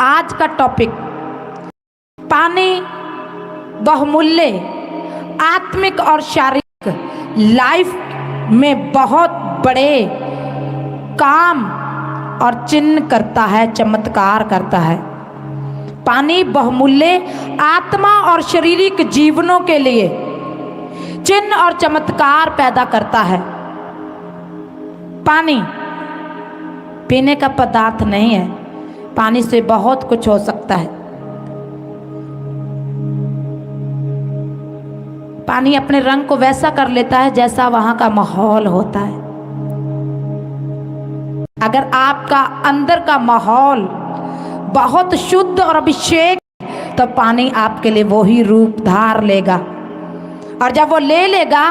आज का टॉपिक पानी बहुमूल्य आत्मिक और शारीरिक लाइफ में बहुत बड़े काम और चिन्ह करता है, चमत्कार करता है। पानी बहुमूल्य आत्मा और शारीरिक जीवनों के लिए चिन्ह और चमत्कार पैदा करता है। पानी पीने का पदार्थ नहीं है, पानी से बहुत कुछ हो सकता है। पानी अपने रंग को वैसा कर लेता है जैसा वहां का माहौल होता है। अगर आपका अंदर का माहौल बहुत शुद्ध और अभिषेक तो पानी आपके लिए वही रूप धार लेगा, और जब वो ले लेगा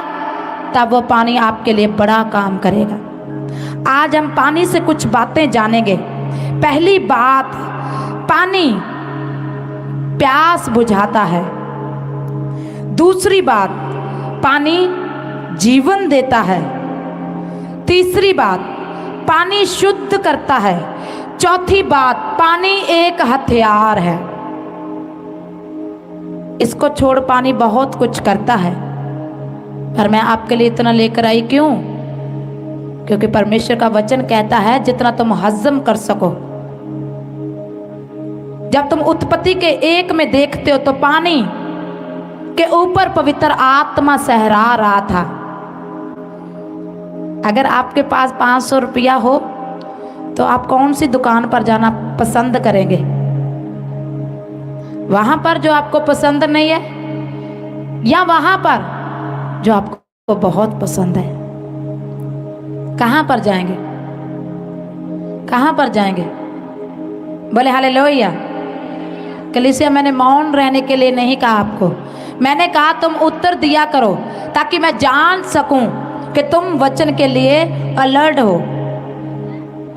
तब वो पानी आपके लिए बड़ा काम करेगा। आज हम पानी से कुछ बातें जानेंगे। पहली बात, पानी प्यास बुझाता है। दूसरी बात, पानी जीवन देता है। तीसरी बात, पानी शुद्ध करता है। चौथी बात, पानी एक हथियार है। इसको छोड़ पानी बहुत कुछ करता है, पर मैं आपके लिए इतना लेकर आई क्यों? क्योंकि परमेश्वर का वचन कहता है जितना तुम हजम कर सको। जब तुम उत्पत्ति के 1 में देखते हो तो पानी के ऊपर पवित्र आत्मा सहरा रहा था। अगर आपके पास 500 रुपया हो तो आप कौन सी दुकान पर जाना पसंद करेंगे? वहां पर जो आपको पसंद नहीं है, या वहां पर जो आपको बहुत पसंद है? कहां पर जाएंगे? कहां पर जाएंगे? बोले हालेलुया। कलीसिया, मैंने मौन रहने के लिए नहीं कहा आपको, मैंने कहा तुम उत्तर दिया करो ताकि मैं जान सकूं कि तुम वचन के लिए अलर्ट हो,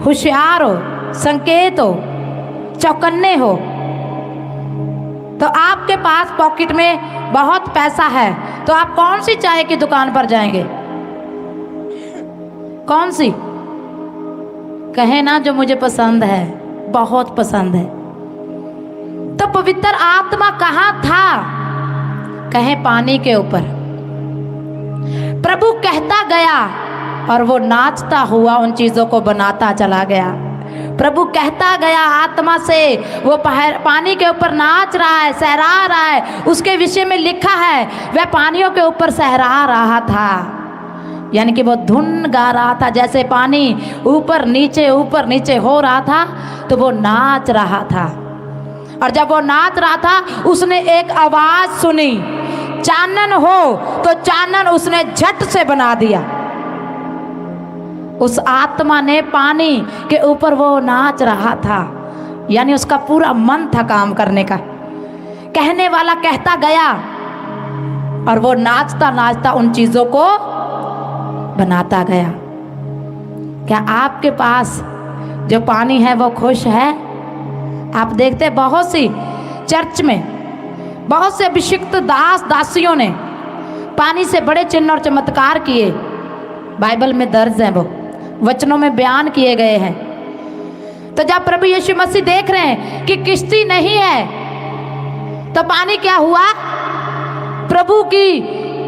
होशियार हो, संकेत हो, चौकन्ने हो। तो आपके पास पॉकेट में बहुत पैसा है तो आप कौन सी चाय की दुकान पर जाएंगे? कौन सी? कहे ना जो मुझे पसंद है, बहुत पसंद है। तो पवित्र आत्मा कहाँ था? कहे पानी के ऊपर। प्रभु कहता गया और वो नाचता हुआ उन चीजों को बनाता चला गया। प्रभु कहता गया आत्मा से, वो पानी के ऊपर नाच रहा है, सहरा रहा है। उसके विषय में लिखा है वह पानियों के ऊपर सहरा रहा था, यानी कि वो धुन गा रहा था। जैसे पानी ऊपर नीचे हो रहा था तो वो नाच रहा था। और जब वो नाच रहा था उसने एक आवाज सुनी, चानन हो, तो चानन उसने झट से बना दिया। उस आत्मा ने पानी के ऊपर वो नाच रहा था, यानी उसका पूरा मन था काम करने का। कहने वाला कहता गया और वो नाचता नाचता उन चीजों को बनाता गया। क्या आपके पास जो पानी है वो खुश है? आप देखते हैं बहुत सी चर्च में बहुत से अभिषिक्त दास दासियों ने पानी से बड़े चिन्ह और चमत्कार किए। बाइबल में दर्ज हैं, वो वचनों में बयान किए गए हैं। तो जब प्रभु यीशु मसीह देख रहे हैं कि किश्ती नहीं है तो पानी क्या हुआ? प्रभु की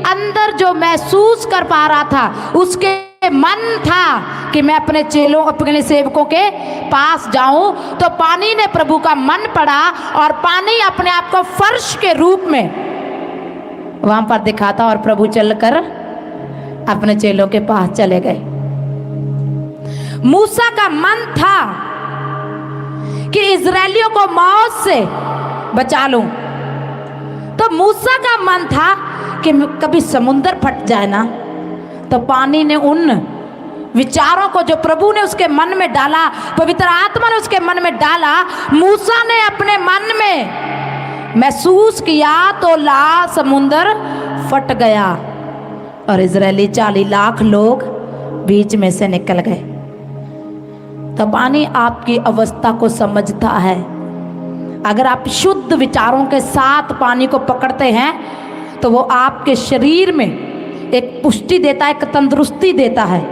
अंदर जो महसूस कर पा रहा था, उसके मन था कि मैं अपने चेलों, अपने सेवकों के पास जाऊं। तो पानी ने प्रभु का मन पड़ा और पानी अपने आप को फर्श के रूप में वहां पर दिखाता और प्रभु चलकर अपने चेलों के पास चले गए। मूसा का मन था कि इजरायलियों को मौत से बचा लूं, तो मूसा का मन था कि कभी समुंदर फट जाए ना। तो पानी ने उन विचारों को जो प्रभु ने उसके मन में डाला, पवित्र आत्मा ने उसके मन में डाला, मूसा ने अपने मन में महसूस किया तो समुंदर फट गया और इजरायली 40 लाख लोग बीच में से निकल गए। तो पानी आपकी अवस्था को समझता है। अगर आप शुद्ध विचारों के साथ पानी को पकड़ते हैं तो वो आपके शरीर में एक पुष्टि देता है, एक तंदुरुस्ती देता है।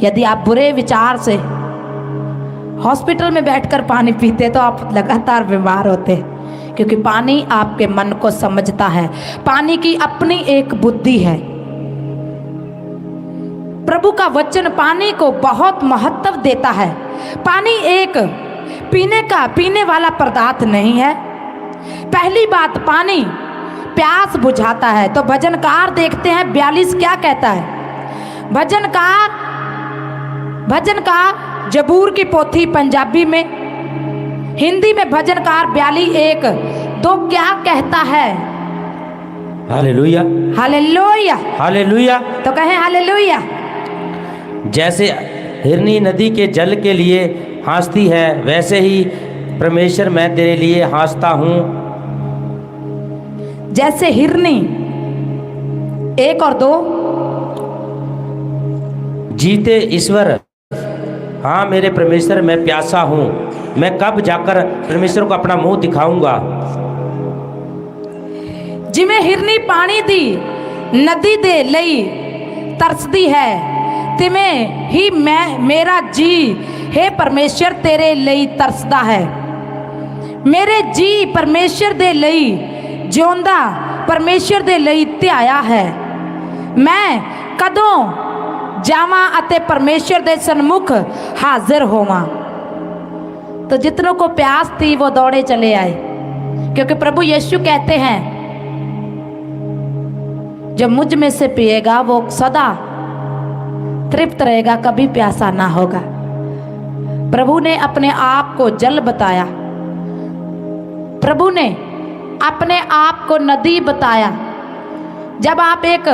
यदि आप बुरे विचार से हॉस्पिटल में बैठकर पानी पीते तो आप लगातार बीमार होते, क्योंकि पानी आपके मन को समझता है। पानी की अपनी एक बुद्धि है। प्रभु का वचन पानी को बहुत महत्व देता है। पानी एक पीने वाला पदार्थ नहीं है। पहली बात, पानी प्यास बुझाता है। तो भजनकार देखते हैं 42 क्या कहता है। भजनकार जबूर की पोथी पंजाबी में, हिंदी में भजनकार 42:1-2 क्या कहता है? Hallelujah, hallelujah, hallelujah. तो कहें हालेलुया। जैसे हिरनी नदी के जल के लिए हाँसती है, वैसे ही परमेश्वर मैं तेरे लिए हाँसता हूँ। जैसे हिरनी 1 और 2, जीते ईश्वर, हाँ मेरे परमेश्वर मैं प्यासा हूँ, मैं कब जाकर परमेश्वर को अपना मुंह दिखाऊंगा। जिमें हिरनी पानी दी नदी दे लई तरसदी है, तिमें ही मैं मेरा जी हे परमेश्वर तेरे लई तरसदा है। मेरे जी परमेश्वर दे लई जिਉਂਦਾ परमेश्वर दे लई ਧਿਆਇਆ है। मैं कदों जावां अते परमेश्वर दे सन्मुख हाजिर होवां। तो जितनों को प्यास थी वो दौड़े चले आए, क्योंकि प्रभु यीशु कहते हैं जो मुझ में से पिएगा वो सदा तृप्त रहेगा, कभी प्यासा ना होगा। प्रभु ने अपने आप को जल बताया, प्रभु ने अपने आप को नदी बताया। जब आप एक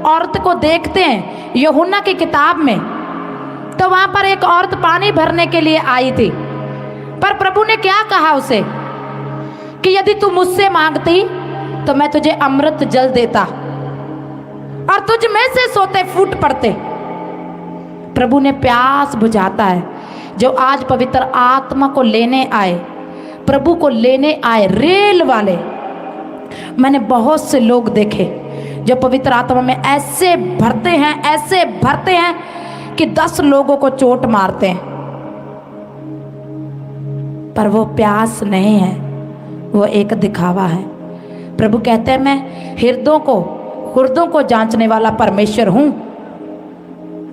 औरत को देखते हैं यूहन्ना की किताब में, तो वहां पर एक औरत पानी भरने के लिए आई थी, पर प्रभु ने क्या कहा उसे कि यदि तू मुझसे मांगती तो मैं तुझे अमृत जल देता और तुझ में से सोते फूट पड़ते। प्रभु ने प्यास बुझाता है। जो आज पवित्र आत्मा को लेने आए, प्रभु को लेने आए रेल वाले, मैंने बहुत से लोग देखे जो पवित्र आत्मा में ऐसे भरते हैं कि 10 लोगों को चोट मारते हैं, पर वो प्यास नहीं है, वो एक दिखावा है। प्रभु कहते हैं मैं हृदयों को जांचने वाला परमेश्वर हूं।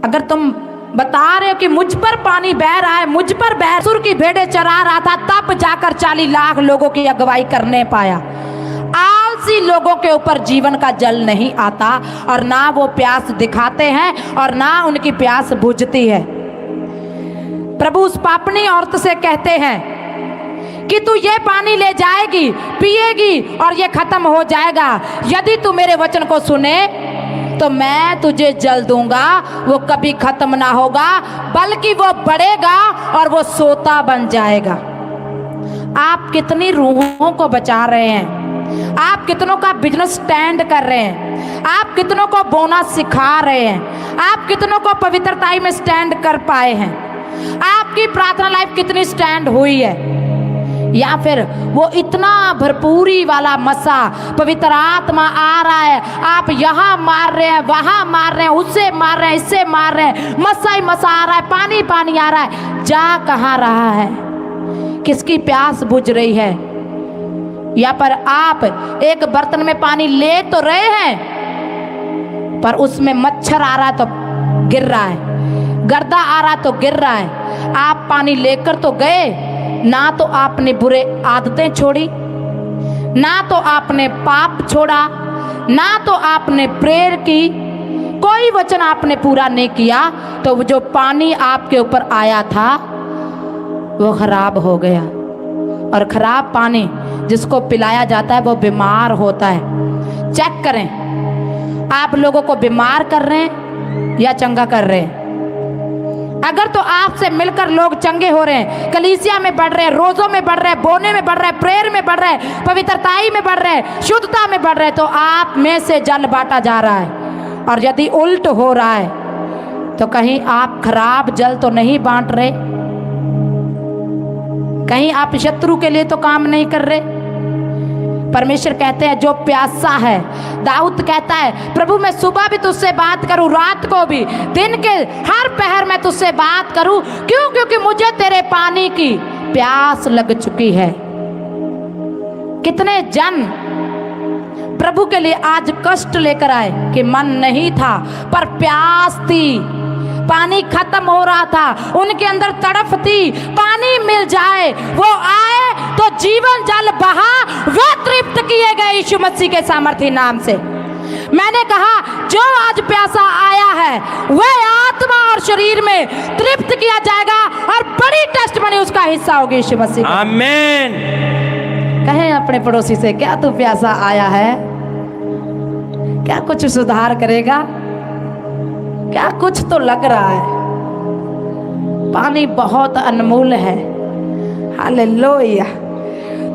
अगर तुम बता रहे हो कि मुझ पर पानी बह रहा है, मुझ पर बैसुर की भेड़ें चरा रहा था, तब जाकर 40 लाख लोगों की अगुवाई करने पाया। आलसी लोगों के ऊपर जीवन का जल नहीं आता, और ना वो प्यास दिखाते हैं और ना उनकी प्यास बुझती है। प्रभु उस पापनी औरत से कहते हैं कि तू ये पानी ले जाएगी, पिएगी और ये खत्म हो जाएगा। यदि तू मेरे वचन को सुने तो मैं तुझे जल दूंगा, वो कभी खत्म ना होगा, बल्कि वो बढ़ेगा और वो सोता बन जाएगा। आप कितनी रूहों को बचा रहे हैं, आप कितनों का बिजनेस स्टैंड कर रहे हैं, आप कितनों को बोना सिखा रहे हैं, आप कितनों को पवित्रताई में स्टैंड कर पाए हैं, आपकी प्रार्थना लाइफ कितनी स्टैंड हुई है, या फिर वो इतना भरपूरी वाला मसा पवित्र आत्मा आ रहा है, आप यहाँ मार रहे हैं, वहाँ मार रहे हैं, उससे मार रहे हैं, इससे मार रहे हैं, मसा ही मसा आ रहा है, पानी पानी आ रहा है, जा कहाँ रहा है? किसकी प्यास बुझ रही है? या पर आप एक बर्तन में पानी ले तो रहे हैं, पर उसमें मच्छर आ रहा है तो गिर रहा है, गर्दा आ रहा तो गिर रहा है। आप पानी लेकर तो गए, ना तो आपने बुरे आदतें छोड़ी, ना तो आपने पाप छोड़ा, ना तो आपने प्रेयर की, कोई वचन आपने पूरा नहीं किया, तो जो पानी आपके ऊपर आया था वो खराब हो गया। और खराब पानी जिसको पिलाया जाता है वो बीमार होता है। चेक करें, आप लोगों को बीमार कर रहे हैं या चंगा कर रहे हैं? अगर तो आपसे मिलकर लोग चंगे हो रहे हैं, कलीसिया में बढ़ रहे हैं, रोजों में बढ़ रहे हैं, बोने में बढ़ रहे हैं, प्रेयर में बढ़ रहे हैं, पवित्रताई में बढ़ रहे हैं, शुद्धता में बढ़ रहे हैं, तो आप में से जल बांटा जा रहा है। और यदि उल्ट हो रहा है तो कहीं आप खराब जल तो नहीं बांट रहे, कहीं आप शत्रु के लिए तो काम नहीं कर रहे। परमेश्वर कहते हैं जो प्यासा है, दाऊद कहता है प्रभु मैं सुबह भी तुझसे बात करूं, रात को भी, दिन के हर पहर में तुझसे बात करूं। क्यों? क्योंकि मुझे तेरे पानी की प्यास लग चुकी है। कितने जन प्रभु के लिए आज कष्ट लेकर आए कि मन नहीं था पर प्यास थी, पानी खत्म हो रहा था, उनके अंदर तड़फ थी, पानी मिल जाए। वो आए तो जीवन जल बहा, वे तृप्त किए गए यीशु मसीह के सामर्थी नाम से। मैंने कहा जो आज प्यासा आया है वह आत्मा और शरीर में तृप्त किया जाएगा और बड़ी टेस्टमनी उसका हिस्सा होगी यीशु मसीह। आमीन। कहें अपने पड़ोसी से, क्या तू प्यासा आया है? क्या कुछ सुधार करेगा? क्या कुछ तो लग रहा है। पानी बहुत अनमोल है। हालेलुया।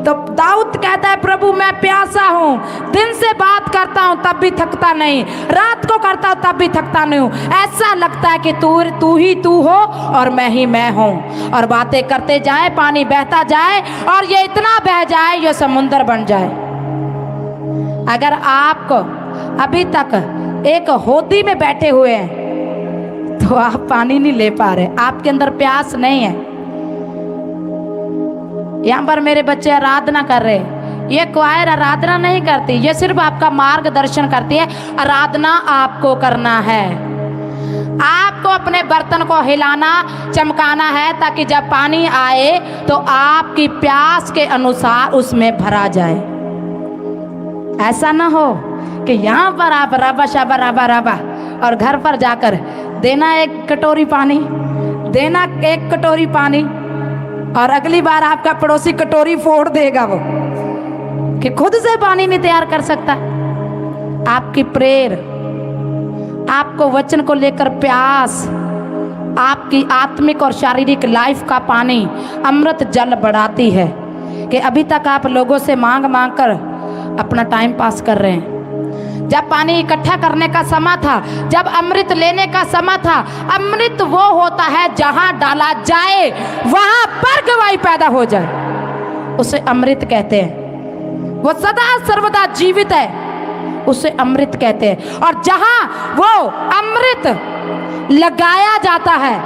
तो दाऊद कहता है प्रभु मैं प्यासा हूँ, दिन से बात करता हूँ तब भी थकता नहीं, रात को करता हूँ तब भी थकता नहीं हूँ। ऐसा लगता है कि तू ही तू हो और मैं ही मैं हूँ। और बातें करते जाए, पानी बहता जाए और ये इतना बह जाए ये समुंदर बन जाए। अगर आपको अभी तक एक होदी में बैठे हुए हैं तो आप पानी नहीं ले पा रहे, आपके अंदर प्यास नहीं है। यहाँ पर मेरे बच्चे आराधना कर रहे हैं, ये क्वायर आराधना नहीं करती, ये सिर्फ आपका मार्गदर्शन करती है। आराधना आपको करना है, आपको अपने बर्तन को हिलाना चमकाना है ताकि जब पानी आए तो आपकी प्यास के अनुसार उसमें भरा जाए। ऐसा ना हो कि यहाँ पर आप रबा शबा रबा रबा और घर पर जाकर देना एक कटोरी पानी, देना एक कटोरी पानी, और अगली बार आपका पड़ोसी कटोरी फोड़ देगा वो कि खुद से पानी नहीं तैयार कर सकता। आपकी प्रेयर, आपको वचन को लेकर प्यास, आपकी आत्मिक और शारीरिक लाइफ का पानी अमृत जल बढ़ाती है कि अभी तक आप लोगों से मांग मांग कर अपना टाइम पास कर रहे हैं। जब पानी इकट्ठा करने का समय था, जब अमृत लेने का समय था, अमृत वो होता है जहां डाला जाए वहां पर गवाही पैदा हो जाए, उसे अमृत कहते हैं। वो सदा सर्वदा जीवित है, उसे अमृत कहते हैं। और जहां वो अमृत लगाया जाता है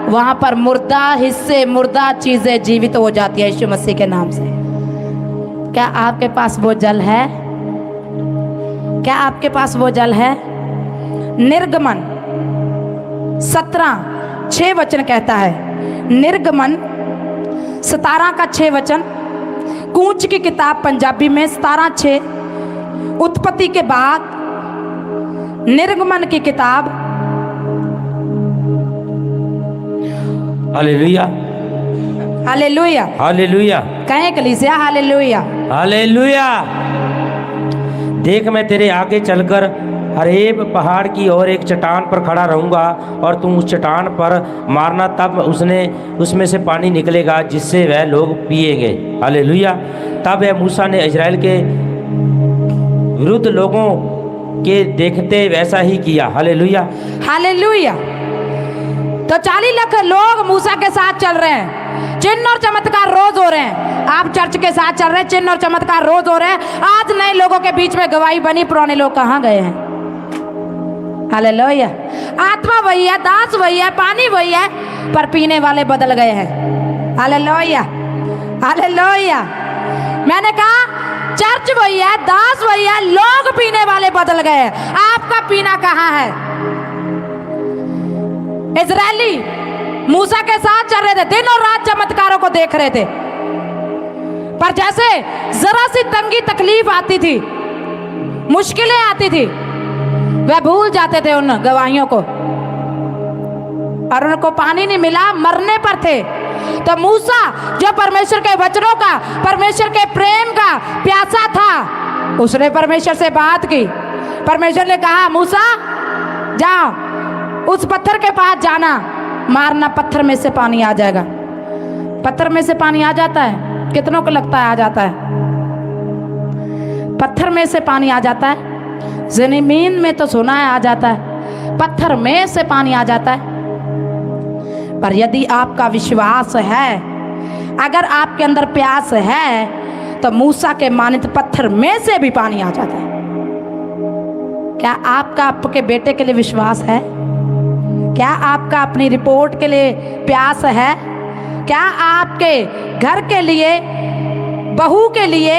वहां पर मुर्दा हिस्से, मुर्दा चीजें जीवित हो जाती है यीशु मसीह के नाम से। क्या आपके पास वो जल है? क्या आपके पास वो जल है? निर्गमन 17:6 वचन कहता है, निर्गमन 17 का 6 वचन, कूच की किताब पंजाबी में 17:6, उत्पत्ति के बाद निर्गमन की किताब। Hallelujah, hallelujah, hallelujah. कहें कलीसिया हालेलुया, हालेलुया। देख मैं तेरे आगे चलकर हरेब पहाड़ की ओर एक चट्टान पर खड़ा रहूंगा और तुम उस चट्टान पर मारना, तब उसमें से पानी निकलेगा जिससे वह लोग पिएंगे। हालेलुया। तब वह मूसा ने इजराइल के विरुद्ध लोगों के देखते वैसा ही किया। Hallelujah, hallelujah. तो 40 लाख लोग मूसा के साथ चल रहे हैं, चिन्ह और चमत्कार रोज हो रहे हैं। आप चर्च के साथ चल रहे हैं, चिन्ह और चमत्कार रोज हो रहे हैं। आज नए लोगों के बीच में गवाही बनी, पुराने लोग कहाँ गए हैं? हालेलुया। आत्मा वही है, दास वही है, पानी वही है, पर पीने वाले बदल गए हैं। Hallelujah, hallelujah. मैंने कहा चर्च वही है, दास वही है, लोग पीने वाले बदल गए हैं। आपका पीना कहाँ है? इजरायली मूसा के साथ चल रहे थे, दिन और रात चमत्कारों को देख रहे थे, पर जैसे जरा सी तंगी तकलीफ आती थी, मुश्किलें आती थी, वह भूल जाते थे उन गवाहियों को, और उनको पानी नहीं मिला, मरने पर थे। तो मूसा जो परमेश्वर के वचनों का, परमेश्वर के प्रेम का प्यासा था, उसने परमेश्वर से बात की। परमेश्वर ने कहा मूसा जाओ उस पत्थर के पास जाना, मारना, पत्थर में से पानी आ जाएगा। पत्थर में से पानी आ जाता है, कितनों को लगता है आ जाता है? पत्थर में से पानी आ जाता है, जमीन में तो सुना है आ जाता है, पत्थर में से पानी आ जाता है। पर यदि आपका विश्वास है, अगर आपके अंदर प्यास है, तो मूसा के मानित पत्थर में से भी पानी आ जाता है। क्या आपका आपके बेटे के लिए विश्वास है? क्या आपका अपनी रिपोर्ट के लिए प्यास है? क्या आपके घर के लिए, बहू के लिए,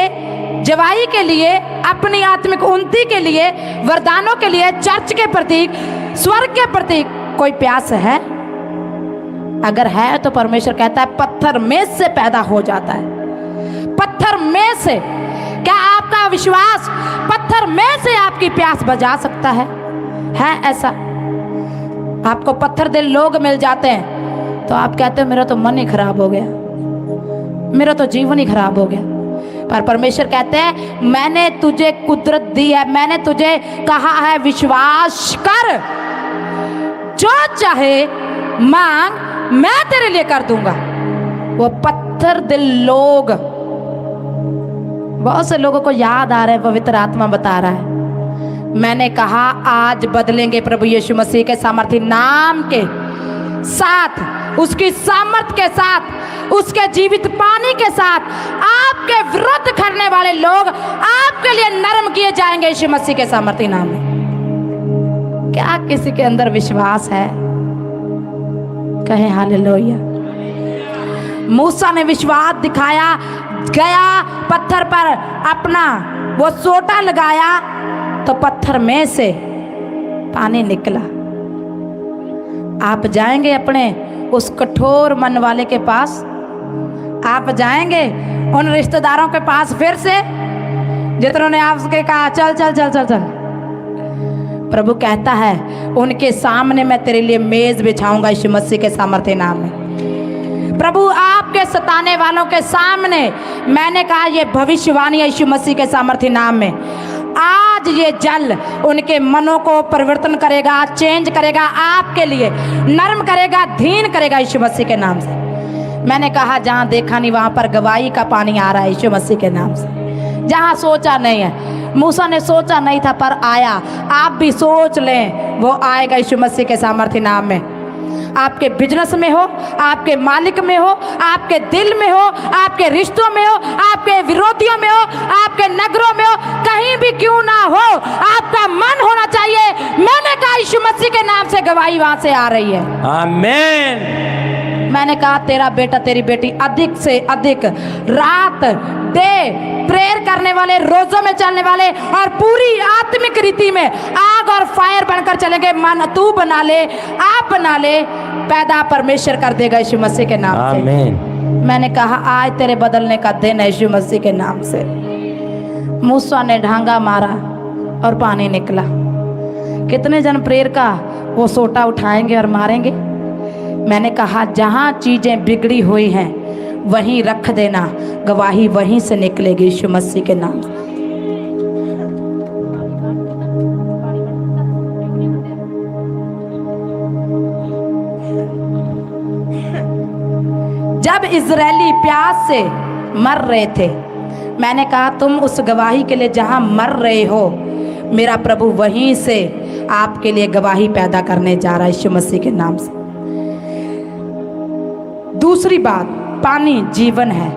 जवाई के लिए, अपनी आत्मिक उन्नति के लिए, वरदानों के लिए, चर्च के प्रतीक, स्वर्ग के प्रतीक कोई प्यास है? अगर है तो परमेश्वर कहता है पत्थर में से पैदा हो जाता है। पत्थर में से। क्या आपका विश्वास पत्थर में से आपकी प्यास बुझा सकता है? ऐसा? आपको पत्थर दिल लोग मिल जाते हैं तो आप कहते हो मेरा तो मन ही खराब हो गया, मेरा तो जीवन ही खराब हो गया। पर परमेश्वर कहते हैं मैंने तुझे कुदरत दी है, मैंने तुझे कहा है विश्वास कर, जो चाहे मांग मैं तेरे लिए कर दूंगा। वो पत्थर दिल लोग, बहुत से लोगों को याद आ रहा है, पवित्र आत्मा बता रहा है, मैंने कहा आज बदलेंगे प्रभु यीशु मसीह के सामर्थी नाम के साथ, उसकी सामर्थ के साथ, उसके जीवित पानी के साथ आपके विरुद्ध करने वाले लोग आपके लिए नरम किए जाएंगे यीशु मसीह के सामर्थी नाम में। क्या किसी के अंदर विश्वास है? कहें हालेलुया। मूसा ने विश्वास दिखाया, गया पत्थर पर अपना वो सोटा लगाया तो पत्थर में से पानी निकला। आप जाएंगे अपने उस कठोर मन वाले के पास? आप जाएंगे उन रिश्तेदारों के पास फिर से जिन्होंने आपसे कहा चल चल चल चल चल? प्रभु कहता है उनके सामने मैं तेरे लिए मेज बिछाऊंगा यीशु मसीह के सामर्थ्य नाम में। प्रभु आपके सताने वालों के सामने, मैंने कहा ये भविष्यवाणी है यीशु मसीह के सामर्थ्य नाम में, आज ये जल उनके मनों को परिवर्तन करेगा, चेंज करेगा, आपके लिए नरम करेगा, धीन करेगा यीशु मसीह के नाम से। मैंने कहा जहाँ देखा नहीं वहाँ पर गवाही का पानी आ रहा है यीशु मसीह के नाम से। जहाँ सोचा नहीं है, मूसा ने सोचा नहीं था पर आया, आप भी सोच लें वो आएगा यीशु मसीह के सामर्थ्य नाम में। आपके बिजनेस में हो, आपके मालिक में हो, आपके दिल में हो, आपके रिश्तों में हो, आपके विरोधियों में हो, आपके नगरों में हो, कहीं भी क्यों ना हो, आपका मन होना चाहिए। मैंने कहा यीशु मसीह के नाम से गवाही वहां से आ रही है। आमीन। मैंने कहा तेरा बेटा तेरी बेटी अधिक से अधिक रात डे प्रेयर करने वाले, रोजों में चलने वाले और पूरी आत्मिक रीति में आग और फायर बनकर चलेंगे। मन तू बना ले, आप बना ले, पैदा परमेश्वर कर देगा यीशु मसीह के नाम से। आमीन। मैंने कहा आज तेरे बदलने का दिन है यीशु मसीह के नाम से। मूसा ने ढांगा मारा और पानी निकला। कितने जन प्रेयर का वो सोटा उठाएंगे और मारेंगे? मैंने कहा जहाँ चीजें बिगड़ी हुई हैं वहीं रख देना, गवाही वहीं से निकलेगी यीशु मसीह के नाम से। जब इजरायली प्यास से मर रहे थे, मैंने कहा तुम उस गवाही के लिए जहां मर रहे हो, मेरा प्रभु वहीं से आपके लिए गवाही पैदा करने जा रहा है यीशु मसीह के नाम से। दूसरी बात, पानी जीवन है।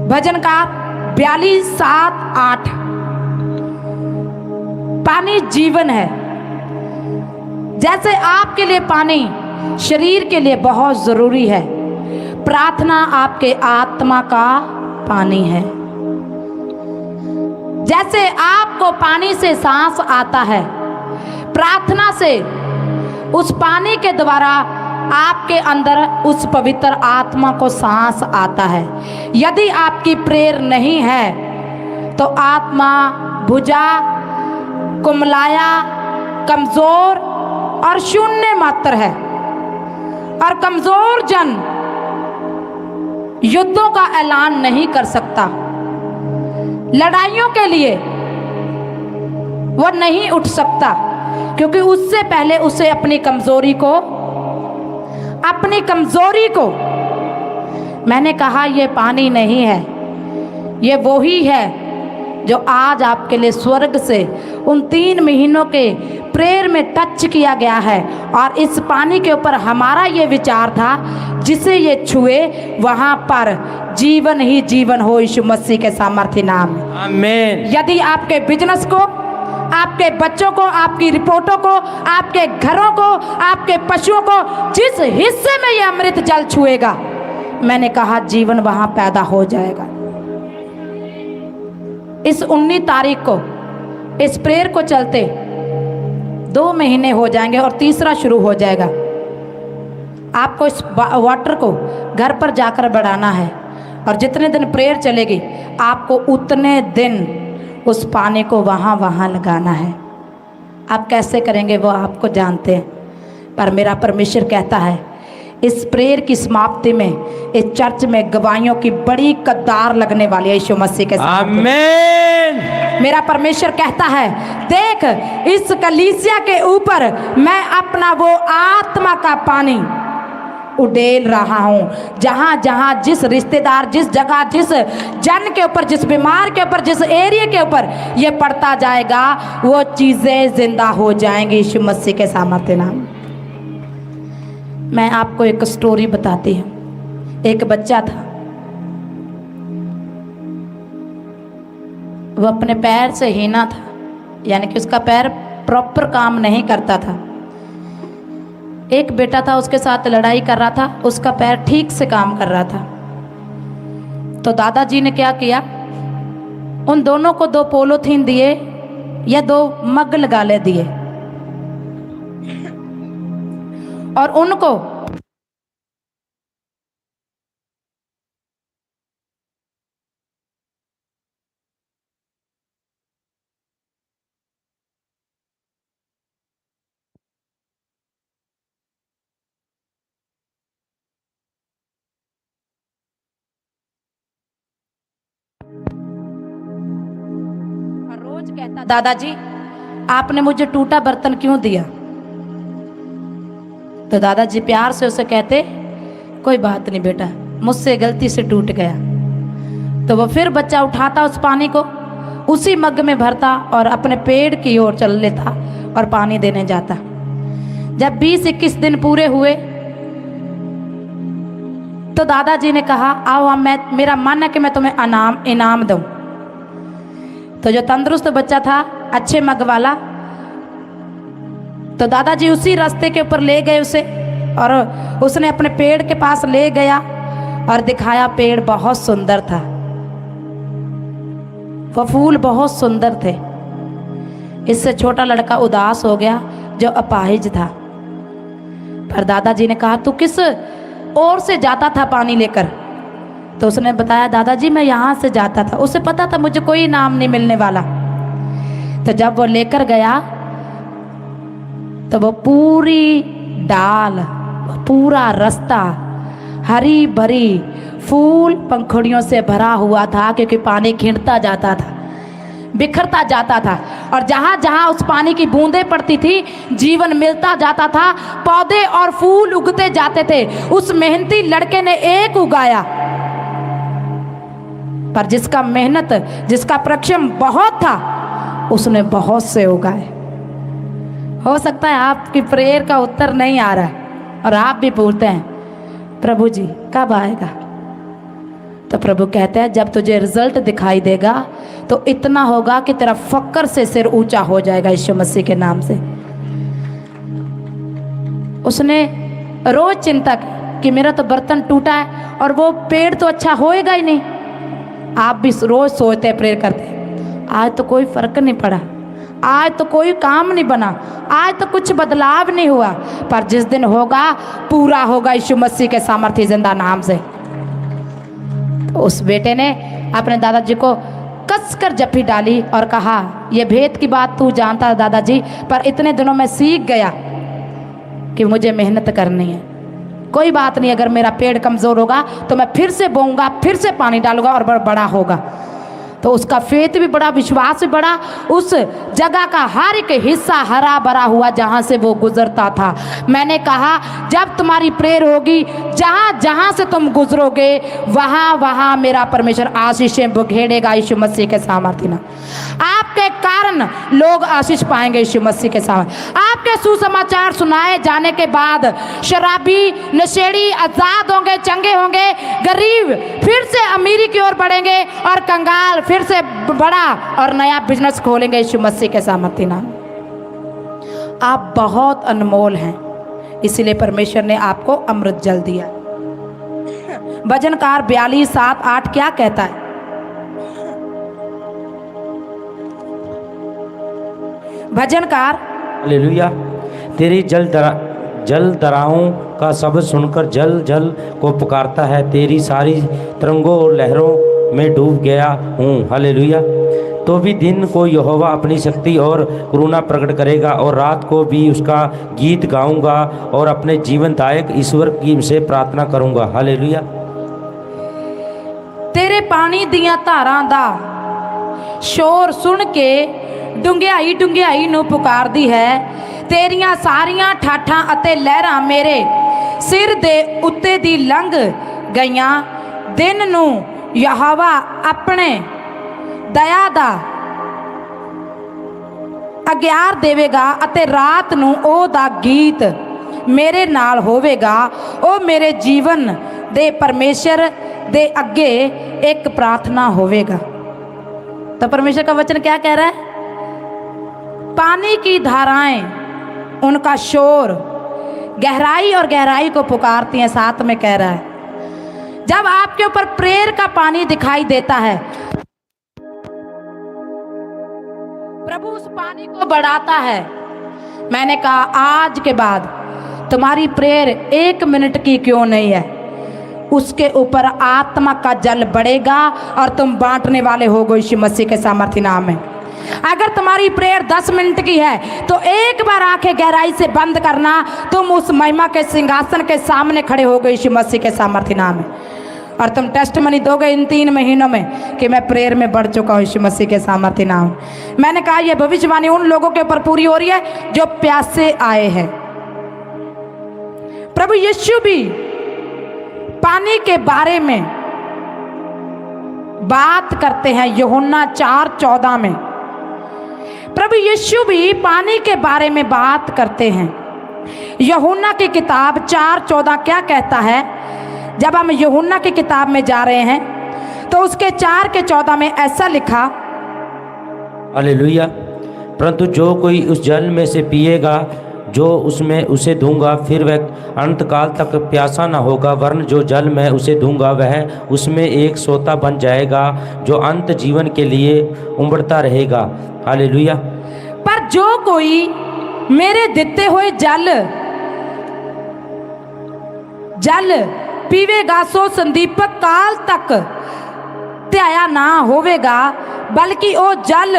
भजनकार 42:7-8, पानी जीवन है। जैसे आपके लिए पानी शरीर के लिए बहुत जरूरी है, प्रार्थना आपके आत्मा का पानी है। जैसे आपको पानी से सांस आता है, प्रार्थना से उस पानी के द्वारा आपके अंदर उस पवित्र आत्मा को सांस आता है। यदि आपकी प्रेयर नहीं है तो आत्मा बुझा, कुमलाया, कमजोर और शून्य मात्र है। और कमजोर जन युद्धों का ऐलान नहीं कर सकता, लड़ाइयों के लिए वो नहीं उठ सकता, क्योंकि उससे पहले उसे अपनी कमजोरी को मैंने कहा ये पानी नहीं है, ये वो ही है जो आज आपके लिए स्वर्ग से उन 3 महीनों के प्रेयर में टच किया गया है। और इस पानी के ऊपर हमारा ये विचार था, जिसे ये छुए वहाँ पर जीवन ही जीवन हो, यीशु मसीह के सामर्थ्य नाम में। आमीन। यदि आपके बिजनेस को, आपके बच्चों को, आपकी रिपोर्टों को, आपके घरों को, आपके पशुओं को, जिस हिस्से में ये अमृत जल छुएगा, मैंने कहा जीवन वहां पैदा हो जाएगा। इस 19 तारीख को इस प्रेयर को चलते 2 महीने हो जाएंगे और तीसरा शुरू हो जाएगा। आपको इस वाटर को घर पर जाकर बढ़ाना है और जितने दिन प्रेयर चलेगी आपको उतने दिन उस पानी को वहाँ लगाना है। आप कैसे करेंगे वो आपको जानते हैं, पर मेरा परमेश्वर कहता है इस प्रेयर की समाप्ति में इस चर्च में गवाहियों की बड़ी कतार लगने वाली है यीशु मसीह के साथ। आमीन। मेरा परमेश्वर कहता है देख, इस कलीसिया के ऊपर मैं अपना वो आत्मा का पानी उड़ेल रहा हूँ। जहाँ जहाँ जिस रिश्तेदार, जिस जगह, जिस जन के ऊपर, जिस बीमार के ऊपर, जिस एरिया के ऊपर ये पड़ता जाएगा वो चीज़ें जिंदा हो जाएंगी यीशु मसीह के सामर्थ्य नाम। मैं आपको एक स्टोरी बताती हूँ। एक बच्चा था, वो अपने पैर से हीना था, यानी कि उसका पैर प्रॉपर काम नहीं करता था। एक बेटा था, उसके साथ लड़ाई कर रहा था, उसका पैर ठीक से काम कर रहा था। तो दादाजी ने क्या किया, उन दोनों को 2 पोलोथीन दिए या 2 मग लगाले दिए और उनको रोज कहता, दादाजी आपने मुझे टूटा बर्तन क्यों दिया? तो दादाजी प्यार से उसे कहते, कोई बात नहीं बेटा, मुझसे गलती से टूट गया। तो वो फिर बच्चा उठाता उस पानी को, उसी मग में भरता और अपने पेड़ की ओर चल लेता और पानी देने जाता। जब 20-21 दिन पूरे हुए तो दादाजी ने कहा आओ मेरा मन है कि मैं तुम्हें इनाम दूं। तो जो तंदुरुस्त बच्चा था, अच्छे मग वाला, तो दादाजी उसी रास्ते के ऊपर ले गए उसे और उसने अपने पेड़ के पास ले गया और दिखाया। पेड़ बहुत सुंदर था, वो फूल बहुत सुंदर थे। इससे छोटा लड़का उदास हो गया जो अपाहिज था। पर दादाजी ने कहा तू किस ओर से जाता था पानी लेकर? तो उसने बताया दादाजी मैं यहाँ से जाता था, उसे पता था मुझे कोई इनाम नहीं मिलने वाला। तो जब वो लेकर गया तो वो पूरी डाल, पूरा रास्ता हरी भरी फूल पंखुड़ियों से भरा हुआ था, क्योंकि पानी खिंडता जाता था, बिखरता जाता था और जहाँ जहाँ उस पानी की बूंदें पड़ती थी जीवन मिलता जाता था, पौधे और फूल उगते जाते थे। उस मेहनती लड़के ने एक उगाया, पर जिसका मेहनत, जिसका परिश्रम बहुत था, उसने बहुत से उगाए। हो सकता है आपकी प्रेयर का उत्तर नहीं आ रहा है और आप भी पूछते हैं प्रभु जी कब आएगा? तो प्रभु कहते हैं जब तुझे रिजल्ट दिखाई देगा तो इतना होगा कि तेरा फक्र से सिर ऊंचा हो जाएगा यीशु मसीह के नाम से। उसने रोज चिंता की कि मेरा तो बर्तन टूटा है और वो पेड़ तो अच्छा होएगा ही नहीं। आप भी रोज सोचते प्रेयर करते, आज तो कोई फर्क नहीं पड़ा, आज तो कोई काम नहीं बना, आज तो कुछ बदलाव नहीं हुआ, पर जिस दिन होगा पूरा होगा यीशु मसीह के सामर्थ्य जिंदा नाम से। तो उस बेटे ने अपने दादाजी को कसकर जप्पी डाली और कहा यह भेद की बात तू जानता है दादाजी, पर इतने दिनों में सीख गया कि मुझे मेहनत करनी है। कोई बात नहीं, अगर मेरा पेड़ कमज़ोर होगा तो मैं फिर से बोऊंगा, फिर से पानी डालूंगा और बड़ा होगा। तो उसका फेथ भी बढ़ा, विश्वास भी बढ़ा। उस जगह का हर एक हिस्सा हरा भरा हुआ जहाँ से वो गुजरता था। मैंने कहा जब तुम्हारी प्रेयर होगी, जहाँ जहाँ से तुम गुजरोगे वहाँ वहाँ मेरा परमेश्वर आशीषें बखेड़ेगा यीशु मसीह के सामर्थ्य ना। आपके कारण लोग आशीष पाएंगे यीशु मसीह के सामर्थ्य। आपके सुसमाचार सुनाए जाने के बाद शराबी, नशेड़ी आजाद होंगे, चंगे होंगे, गरीब फिर से अमीरी की ओर बढ़ेंगे और कंगाल फिर से बड़ा और नया बिजनेस खोलेंगे यीशु मसीह के सामर्थ्य नाम। आप बहुत अनमोल हैं, इसलिए परमेश्वर ने आपको अमृत जल दिया। भजनकार 42:7-8 क्या कहता है? भजनकार हालेलुया। तेरी जल दराहों का शब्द सुनकर जल जल को पुकारता है। तेरी सारी तरंगों और लहरों में डूब गया हूँ। हालेलुया। तो भी दिन को यहोवा अपनी शक्ति और करुणा प्रकट करेगा और रात को भी उसका गीत गाऊंगा और अपने जीवनदायक ईश्वर की से प्रार्थना करूंगा। हालेलुया। तेरे पानी दियां धारां दा शोर सुन के डुंगियाई डुंगियाई नूं पुकारदी है। तेरियां सारियां ठाठां अते लहरां मेरे सिर दे उत्ते दी लंघ गईयां। दिन नूं यहोवा अपने दया दा अग्यार देवेगा अते रात नूं ओ दा गीत मेरे नाल होवेगा। ओ मेरे जीवन दे परमेश्वर दे अगे एक प्रार्थना होवेगा। तो परमेश्वर का वचन क्या कह रहा है? पानी की धाराएं, उनका शोर गहराई और गहराई को पुकारती हैं। साथ में कह रहा है जब आपके ऊपर प्रेयर का पानी दिखाई देता है, प्रभु उस पानी को बढ़ाता है। मैंने कहा आज के बाद तुम्हारी प्रेयर 1 मिनट की क्यों नहीं है, उसके ऊपर आत्मा का जल बढ़ेगा और तुम बांटने वाले हो यीशु मसीह के सामर्थ्य नाम में। अगर तुम्हारी प्रेयर 10 मिनट की है तो एक बार आंखें गहराई से बंद करना, तुम उस महिमा के सिंहासन के सामने खड़े हो गए यीशु मसीह के सामर्थ्य नाम में। और तुम टेस्टमनी दोगे इन 3 महीनों में कि मैं प्रेयर में बढ़ चुका हूँ यीशु मसीह के सामर्थ्य नाम। मैंने कहा यह भविष्यवाणी उन लोगों के ऊपर पूरी हो रही है जो प्यासे आए हैं। प्रभु यीशु भी पानी के बारे में बात करते हैं। यूहन्ना 4:14 में प्रभु यीशु भी पानी के बारे में बात करते हैं। यूहन्ना की किताब 4:14 क्या कहता है? जब हम यूहन्ना की किताब में जा रहे हैं तो उसके 4:14 में ऐसा लिखा, हालेलुया। परंतु जो कोई उस जल में से पिएगा जो उसमें उसे दूंगा, फिर वह अनंत काल तक प्यासा न होगा, वरन जो जल मैं उसे दूंगा वह उसमें एक सोता बन जाएगा जो अंत जीवन के लिए उमड़ता रहेगा। हालेलुया। पर जो कोई मेरे देते हुए जल पीवेगा सो संदीपक काल तक त्याया ना होवेगा, बल्कि ओ जल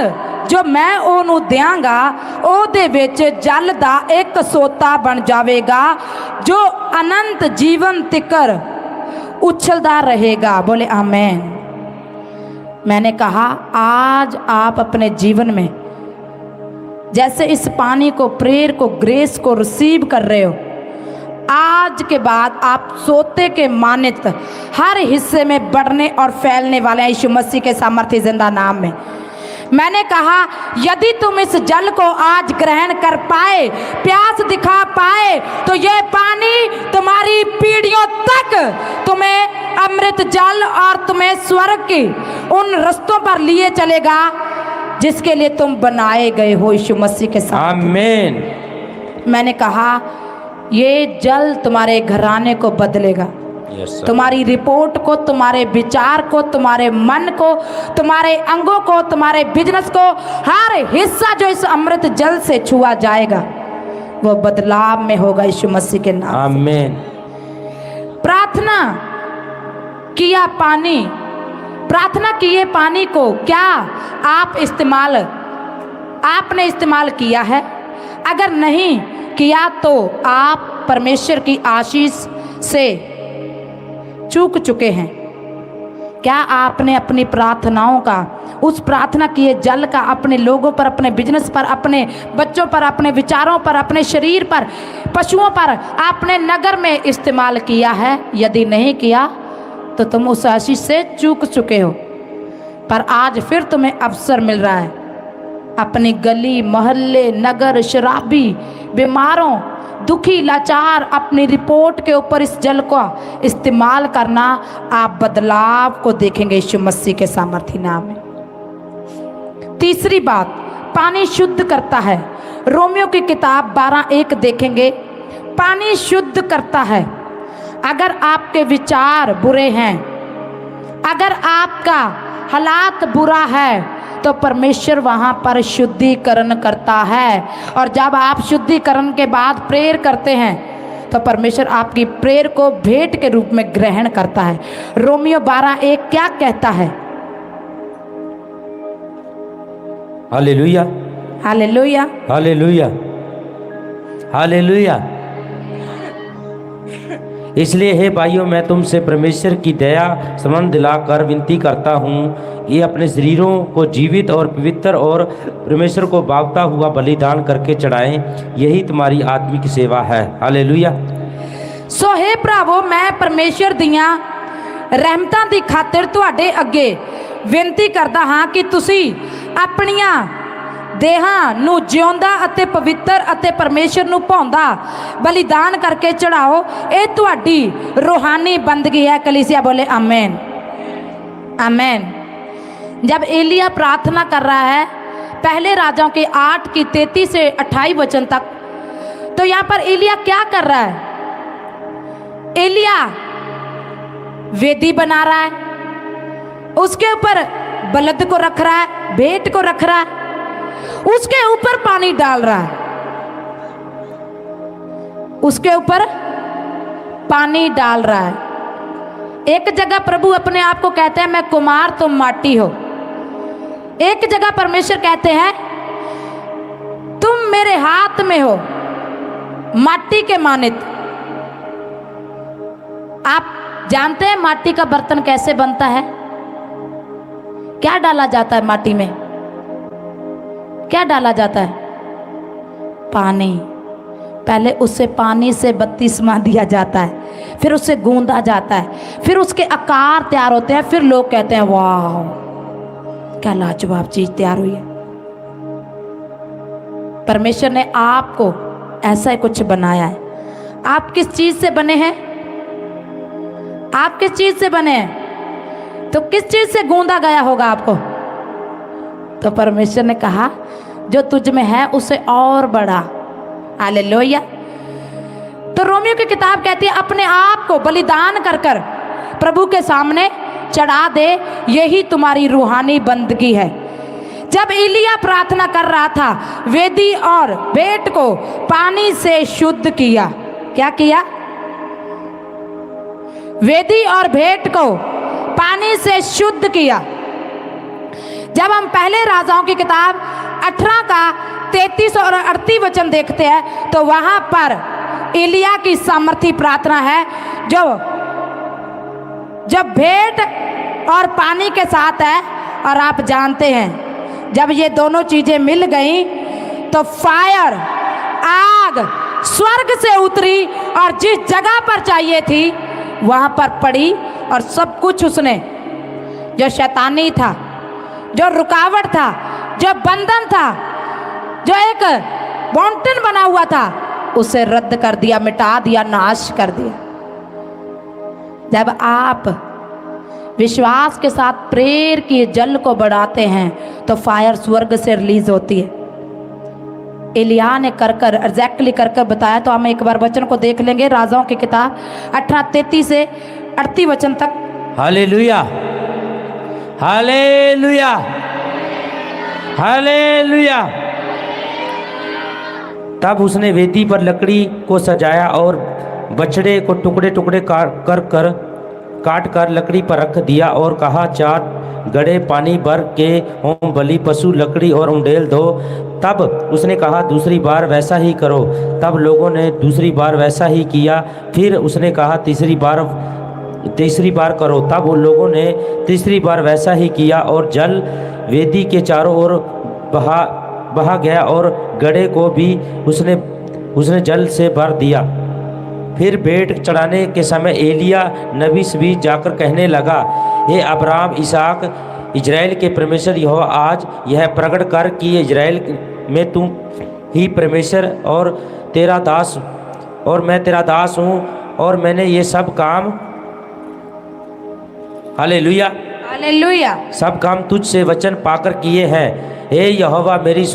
जो मैं ओनू देंगा ओदे विच जल दा एक सोता बन जावेगा जो अनंत जीवन तिकर उछलता रहेगा। बोले आमेन। मैंने कहा आज आप अपने जीवन में जैसे इस पानी को, प्रेयर को, ग्रेस को रिसीव कर रहे हो, आज के बाद आप सोते के मानित हर हिस्से में बढ़ने और फैलने वाले हैं यीशु मसीह के सामर्थ्य जिंदा नाम में। मैंने कहा यदि तुम इस जल को आज ग्रहण कर पाए, प्यास दिखा पाए, तो यह पानी तुम्हारी पीढ़ियों तक तुम्हें अमृत जल और तुम्हें स्वर्ग की उन रस्तों पर लिए चलेगा जिसके लिए तुम बनाए गए हो यीशु मसीह के साथ। आमीन। मैंने कहा ये जल तुम्हारे घराने को बदलेगा, तुम्हारी रिपोर्ट को, तुम्हारे विचार को, तुम्हारे मन को, तुम्हारे अंगों को, तुम्हारे बिजनेस को, हर हिस्सा जो इस अमृत जल से छुआ जाएगा वो बदलाव में होगा यीशु मसीह के नाम। आमीन। प्रार्थना किए पानी को क्या आपने इस्तेमाल किया है? अगर नहीं किया तो आप परमेश्वर की आशीष से चूक चुके हैं। क्या आपने अपनी प्रार्थनाओं का, उस प्रार्थना किए जल का अपने लोगों पर, अपने बिजनेस पर, अपने बच्चों पर, अपने विचारों पर, अपने शरीर पर, पशुओं पर, आपने नगर में इस्तेमाल किया है? यदि नहीं किया तो तुम उस आशीष से चूक चुके हो। पर आज फिर तुम्हें अवसर मिल रहा है। अपनी गली मोहल्ले, नगर, शराबी, बीमारों, दुखी, लाचार, अपनी रिपोर्ट के ऊपर इस जल को इस्तेमाल करना। आप बदलाव को देखेंगे यीशु मसीह के सामर्थी नाम में। तीसरी बात, पानी शुद्ध करता है। रोमियो की किताब 12:1 देखेंगे। पानी शुद्ध करता है। अगर आपके विचार बुरे हैं, अगर आपका हालात बुरा है, तो परमेश्वर वहाँ पर शुद्धिकरण करता है। और जब आप शुद्धिकरण के बाद प्रेयर करते हैं तो परमेश्वर आपकी प्रेयर को भेंट के रूप में ग्रहण करता है। रोमियो 12:1 क्या कहता है? Hallelujah, hallelujah, hallelujah, hallelujah. इसलिए हे भाइयों, मैं तुमसे परमेश्वर की दया संबंध दिलाकर विनती करता हूँ, ये अपने शरीरों को जीवित और पवित्र और परमेश्वर को भावता हुआ बलिदान करके चढ़ाएं, यही तुम्हारी आत्मिक सेवा है। हालेलुया। सो हे प्रभु, मैं परमेश्वर दियां रहमतां दी खातिर तुहाडे अगे विनती करदा हां कि तुसी अपनियां देहां नूं जिउंदा अते पवित्र अते परमेश्वर नूं भाउंदा बलिदान करके चढ़ाओ। ये तुहाडी रूहानी बंदगी है। कलीसिया बोले आमेन, आमेन। जब एलिया प्रार्थना कर रहा है पहले राजाओं के 8 की 33 से 28 वचन तक, तो यहाँ पर एलिया क्या कर रहा है? एलिया वेदी बना रहा है, उसके ऊपर बलद को रख रहा है, भेंट को रख रहा है, उसके ऊपर पानी डाल रहा है, उसके ऊपर पानी डाल रहा है। एक जगह प्रभु अपने आप को कहते हैं मैं कुम्हार तुम माटी हो। एक जगह परमेश्वर कहते हैं तुम मेरे हाथ में हो माटी के मानित। आप जानते हैं माटी का बर्तन कैसे बनता है? क्या डाला जाता है माटी में? क्या डाला जाता है? पानी। पहले उससे पानी से बत्तीसवां दिया जाता है, फिर उससे गूंदा जाता है, फिर उसके आकार तैयार होते हैं, फिर लोग कहते हैं वाह क्या लाजवाब चीज तैयार हुई है। परमेश्वर ने आपको ऐसा ही कुछ बनाया है। आप किस चीज से बने हैं? आप किस चीज से बने हैं? तो किस चीज से गूंदा गया होगा आपको? तो परमेश्वर ने कहा जो तुझ में है उसे और बढ़ा। हालेलुया। तो रोमियो की किताब कहती है अपने आप को बलिदान कर कर प्रभु के सामने चढ़ा दे, यही तुम्हारी रूहानी बंदगी है। जब एलिया प्रार्थना कर रहा था, वेदी और भेंट को पानी से शुद्ध किया। क्या किया? वेदी और भेंट को पानी से शुद्ध किया। जब हम पहले राजाओं की किताब 18 का 33 और 38 वचन देखते हैं तो वहां पर एलिया की सामर्थी प्रार्थना है जो जब भेंट और पानी के साथ है। और आप जानते हैं जब ये दोनों चीजें मिल गई तो फायर, आग स्वर्ग से उतरी और जिस जगह पर चाहिए थी वहां पर पड़ी और सब कुछ उसने जो शैतानी था, जो रुकावट था, जो बंधन था, जो एक बाउंटेन बना हुआ था, उसे रद्द कर दिया, मिटा दिया, नाश कर दिया। जब आप विश्वास के साथ प्रेयर के जल को बढ़ाते हैं तो फायर स्वर्ग से रिलीज होती है। एलिया ने कर एग्जैक्टली कर बताया। तो हम एक बार वचन को देख लेंगे, राजाओं की किताब 18:33 से 38 वचन तक। Hallelujah, hallelujah, hallelujah. तब उसने वेदी पर लकड़ी को सजाया और बछड़े को टुकड़े टुकड़े काट कर लकड़ी पर रख दिया और कहा 4 गड़े पानी भर के होम बलि पशु लकड़ी और उंडेल दो। तब उसने कहा दूसरी बार वैसा ही करो। तब लोगों ने दूसरी बार वैसा ही किया। फिर उसने कहा तीसरी बार तीसरी बार करो। तब उन लोगों ने तीसरी बार वैसा ही किया और जल वेदी के चारों ओर बहा गया और घड़े को भी उसने जल से भर दिया। फिर भेंट चढ़ाने के समय एलिया नबी भी जाकर कहने लगा, हे अब्राहम, इसहाक, इजराइल के परमेश्वर यहोवा, आज यह प्रकट कर कि इजराइल में तू ही परमेश्वर और मैं तेरा दास हूँ और मैंने ये सब काम, हालेलुया, हालेलुया, सब काम तुझ से वचन पाकर किए हैं। हे यहोवा, मेरी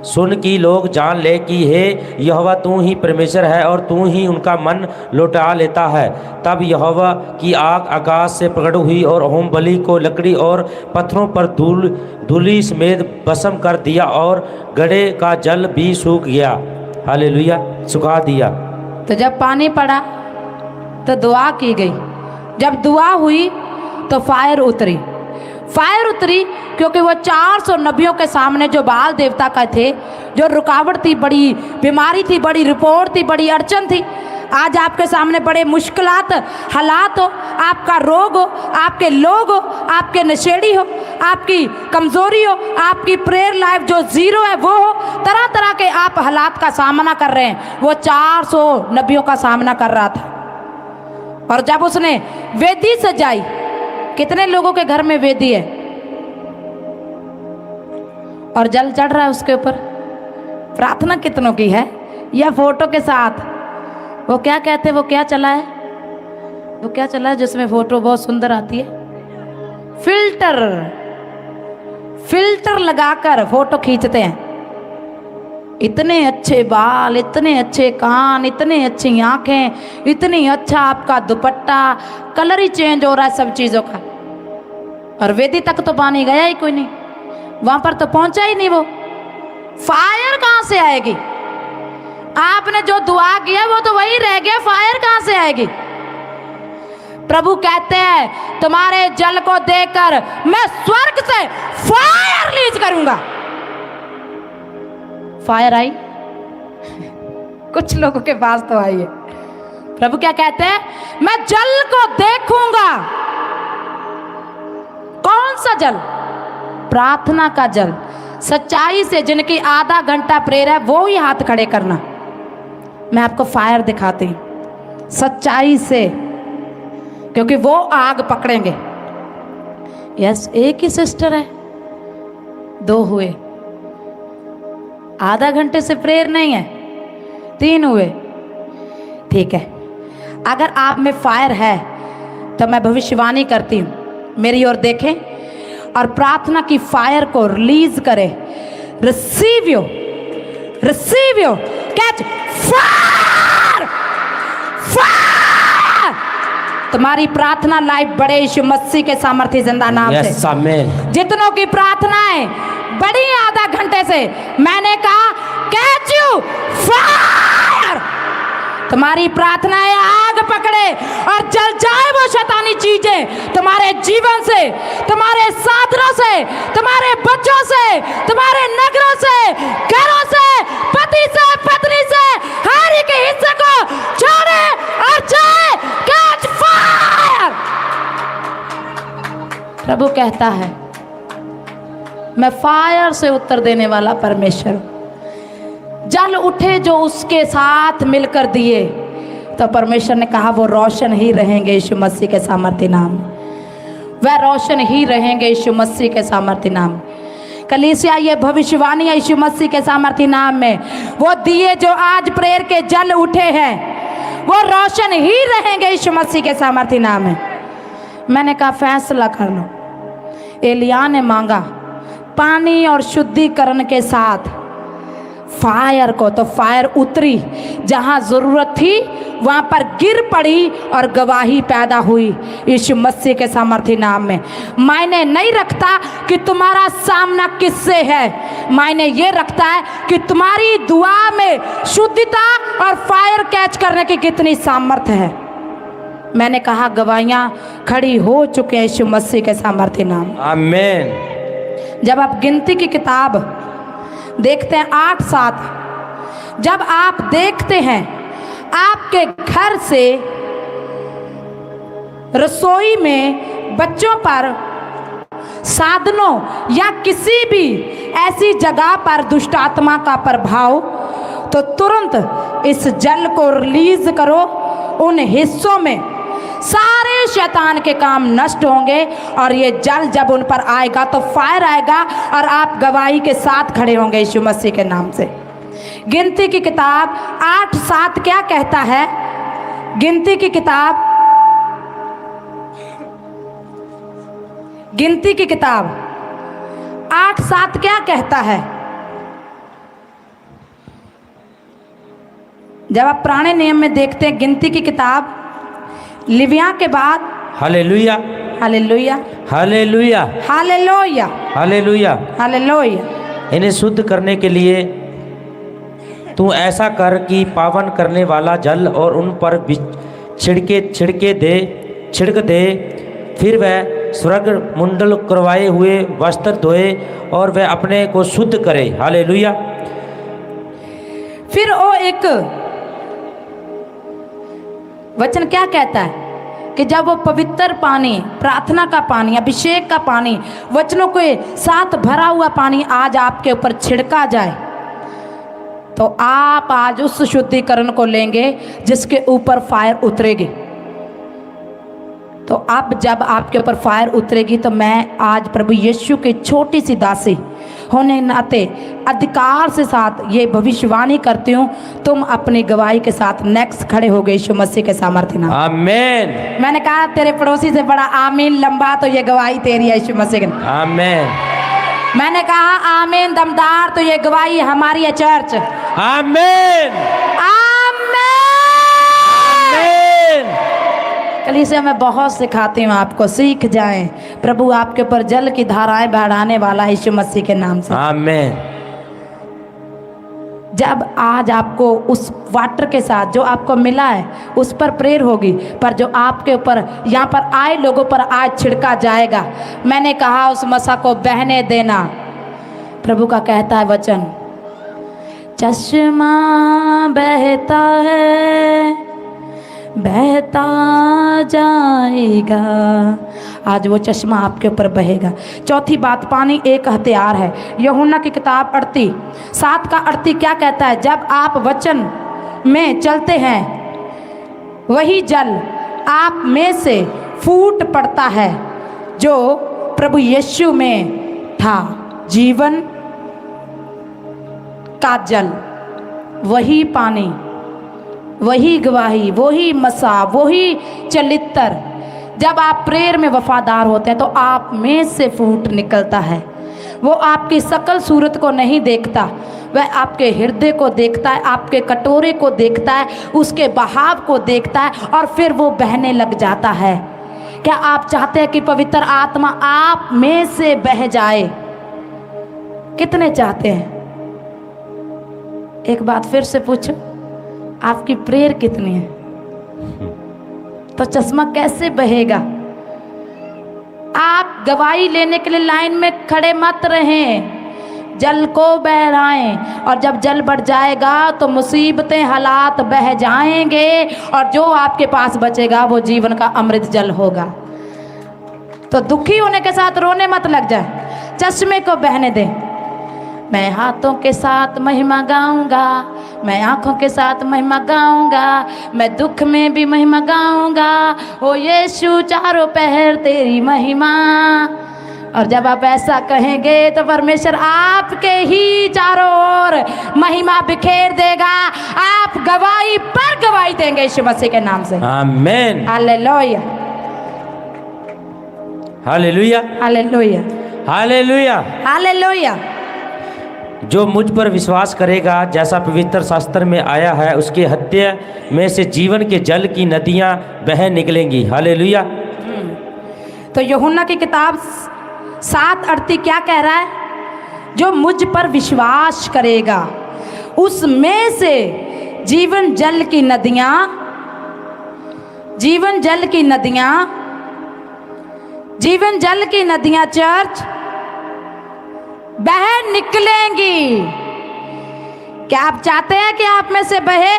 सुन कि लोग जान ले कि हे यहोवा तू ही परमेश्वर है और तू ही उनका मन लौटा लेता है। तब यहोवा की आग आकाश से प्रकट हुई और होम बलि को लकड़ी और पत्थरों पर धूलि समेत भस्म कर दिया और घड़े का जल भी सूख गया। हालेलुया, सुखा दिया। तो जब पानी पड़ा तो दुआ की गई। जब दुआ हुई तो फायर उतरी क्योंकि वो 400 नबियों के सामने जो बाल देवता का थे, जो रुकावट थी, बड़ी बीमारी थी, बड़ी रिपोर्ट थी, बड़ी अड़चन थी। आज आपके सामने बड़े मुश्किलात हालात हो, आपका रोग हो, आपके लोग हो, आपके नशेड़ी हो, आपकी कमज़ोरी हो, आपकी प्रेयर लाइफ जो ज़ीरो है वो हो, तरह तरह के आप हालात का सामना कर रहे हैं। वो 400 नबियों का सामना कर रहा था। और जब उसने वेदी सजाई, कितने लोगों के घर में वेदी है और जल चढ़ रहा है उसके ऊपर? प्रार्थना कितनों की है? या फोटो के साथ वो क्या कहते हैं, वो क्या चला है जिसमें फोटो बहुत सुंदर आती है? फिल्टर लगाकर फोटो खींचते हैं। इतने अच्छे बाल, इतने अच्छे कान, इतनी अच्छी आंखें, इतनी अच्छा आपका दुपट्टा, कलर ही चेंज हो रहा है सब चीज़ों का। और वेदी तक तो पानी गया ही कोई नहीं, वहां पर तो पहुंचा ही नहीं। वो फायर कहां से आएगी? आपने जो दुआ किया वो तो वही रह गया, फायर कहां से आएगी? प्रभु कहते हैं, तुम्हारे जल को देखकर मैं स्वर्ग से फायर रिलीज करूंगा। फायर आई कुछ लोगों के पास तो आई है। प्रभु क्या कहते हैं? मैं जल को देखूंगा। कौन सा जल? प्रार्थना का जल। सच्चाई से जिनकी आधा घंटा प्रेयर है वो ही हाथ खड़े करना। मैं आपको फायर दिखाती हूं सच्चाई से, क्योंकि वो आग पकड़ेंगे। यस, एक ही सिस्टर है, 2 हुए। आधा घंटे से प्रेयर नहीं है, 3 हुए। ठीक है, अगर आप में फायर है तो मैं भविष्यवाणी करती हूँ, मेरी ओर देखें और प्रार्थना की फायर को रिलीज करें। Receive you catch fire. तुम्हारी प्रार्थना लाइफ बड़े यीशु मसीह के सामर्थ्य जिंदा नाम से। आमीन। जितनों की प्रार्थनाएं बड़ी आधा घंटे से, मैंने कहा कैच यू फायर। तुम्हारी प्रार्थनाएं आग पकड़े और जल जाए वो शैतानी चीजें तुम्हारे जीवन से, तुम्हारे साधनों से, तुम्हारे बच्चों से, तुम्हारे नगरों से, घरों से, पति से, पत्नी से, हर एक हिस्से को छोड़े और जाए। Catch fire. प्रभु कहता है, मैं फायर से उत्तर देने वाला परमेश्वर हूं। जल उठे जो उसके साथ मिलकर दिए, तो परमेश्वर ने कहा वो रोशन ही रहेंगे यीशु मसीह के सामर्थ्य नाम। वह रोशन ही रहेंगे यीशु मसीह के सामर्थ्य नाम। कलीसिया, ये भविष्यवाणी है यीशु मसीह के सामर्थ्य नाम में। वो दिए जो आज प्रेयर के जल उठे हैं वो रोशन ही रहेंगे यीशु मसीह के सामर्थ्य नाम में। मैंने कहा फैसला कर लो। एलिया ने मांगा पानी और शुद्धिकरण के साथ फायर को, तो फायर उतरी। जहां जरूरत थी वहां पर गिर पड़ी और गवाही पैदा हुई यीशु मसीह के सामर्थ्य नाम में। मायने नहीं रखता कि तुम्हारा सामना किससे है, मायने ये रखता है कि तुम्हारी दुआ में शुद्धता और फायर कैच करने की कितनी सामर्थ्य है। मैंने कहा गवाहियां खड़ी हो चुके हैं यीशु मसीह के सामर्थ्य नाम। आमीन। जब आप गिनती की किताब देखते हैं 8-7, जब आप देखते हैं आपके घर से रसोई में बच्चों पर, साधनों या किसी भी ऐसी जगह पर दुष्ट आत्मा का प्रभाव, तो तुरंत इस जल को रिलीज करो। उन हिस्सों में सारे शैतान के काम नष्ट होंगे और ये जल जब उन पर आएगा तो फायर आएगा और आप गवाही के साथ खड़े होंगे यीशु मसीह के नाम से। गिनती की किताब 8:7 क्या कहता है? गिनती की किताब 8:7 क्या कहता है? जब आप पुराने नियम में देखते हैं गिनती की किताब, लिविया के बाद, hallelujah, hallelujah, hallelujah, hallelujah, hallelujah, hallelujah. इन्हें शुद्ध करने के लिए तू ऐसा कर कि पावन करने वाला जल और उन पर छिड़क दे। फिर वह स्वर्ग मुंडल करवाए हुए वस्त्र धोए और वह अपने को शुद्ध करे। हालेलुया। फिर वो एक वचन क्या कहता है कि जब वो पवित्र पानी, प्रार्थना का पानी, अभिषेक का पानी, वचनों के साथ भरा हुआ पानी आज आपके ऊपर छिड़का जाए, तो आप आज उस शुद्धिकरण को लेंगे जिसके ऊपर फायर उतरेगी। तो अब जब आपके ऊपर फायर उतरेगी तो मैं आज प्रभु यीशु की छोटी सी दासी होने नाते अधिकार से साथ ये भविष्यवाणी करती हूँ, तुम अपनी गवाही के साथ नेक्स्ट खड़े हो गए यीशु मसीह के सामर्थ्य नाम। आमीन। मैंने कहा तेरे पड़ोसी से बड़ा आमीन लंबा, तो ये गवाही तेरी है यीशु मसीह के नाम। आमीन। मैंने कहा आमीन दमदार, तो ये गवाही हमारी है चर्च। आमीन, आमीन। कलीसिया में बहुत सिखाती हूँ आपको, सीख जाएं। प्रभु आपके ऊपर जल की धाराएं बढ़ाने वाला है यीशु मसीह के नाम से। आमीन। जब आज आपको उस वाटर के साथ जो आपको मिला है उस पर प्रेयर होगी, पर जो आपके ऊपर यहाँ पर आए लोगों पर आज छिड़का जाएगा, मैंने कहा उस मसा को बहने देना। प्रभु का कहता है वचन, चश्मा बहता है बहता जाएगा, आज वो चश्मा आपके ऊपर बहेगा। चौथी बात, पानी एक हथियार है। यूहन्ना की किताब 7 का 38 क्या कहता है? जब आप वचन में चलते हैं वही जल आप में से फूट पड़ता है जो प्रभु यीशु में था, जीवन का जल, वही पानी, वही गवाही, वही मसा, वही चलित्र। जब आप प्रेयर में वफादार होते हैं तो आप में से फूट निकलता है। वो आपकी सकल सूरत को नहीं देखता, वह आपके हृदय को देखता है, आपके कटोरे को देखता है, उसके बहाव को देखता है और फिर वो बहने लग जाता है। क्या आप चाहते हैं कि पवित्र आत्मा आप में से बह जाए? कितने चाहते हैं? एक बात फिर से पूछो, आपकी प्रेयर कितनी है? तो चश्मा कैसे बहेगा? आप गवाही लेने के लिए लाइन में खड़े मत रहें, जल को बहराएं, और जब जल बढ़ जाएगा तो मुसीबतें, हालात बह जाएंगे और जो आपके पास बचेगा वो जीवन का अमृत जल होगा। तो दुखी होने के साथ रोने मत लग जाए, चश्मे को बहने दें। मैं हाथों के साथ महिमा गाऊंगा, मैं आँखों के साथ महिमा गाऊंगा, मैं दुख में भी महिमा गाऊंगा, ओ यीशु चारों पहर तेरी महिमा। और जब आप ऐसा कहेंगे तो परमेश्वर आपके ही चारों ओर महिमा बिखेर देगा। आप गवाही पर गवाही देंगे यीशु मसीह के नाम से। आमीन। Hallelujah, hallelujah, hallelujah, hallelujah, hallelujah. जो मुझ पर विश्वास करेगा, जैसा पवित्र शास्त्र में आया है, उसके हृदय में से जीवन के जल की नदियां बह निकलेंगी। हालेलुया। तो यूहन्ना की किताब 7:38 क्या कह रहा है? जो मुझ पर विश्वास करेगा उसमें से जीवन जल की नदियां, जीवन जल की नदियां, जीवन जल की नदियां चर्च बह निकलेंगी। क्या आप चाहते हैं कि आप में से बहे?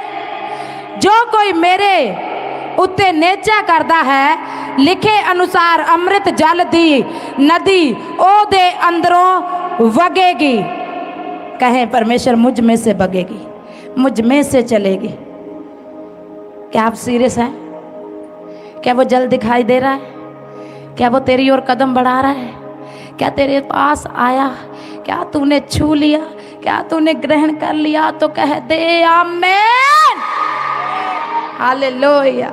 जो कोई मेरे उत्ते नेचा करता है लिखे अनुसार अमृत जल दी नदी ओ दे अंदरों वगेगी। कहें परमेश्वर मुझ में से बगेगी, मुझ में से चलेगी। क्या आप सीरियस हैं? क्या वो जल दिखाई दे रहा है? क्या वो तेरी ओर कदम बढ़ा रहा है? क्या तेरे पास आया? क्या तूने छू लिया? क्या तूने ग्रहण कर लिया? तो कह दे आमीन, हालेलुया।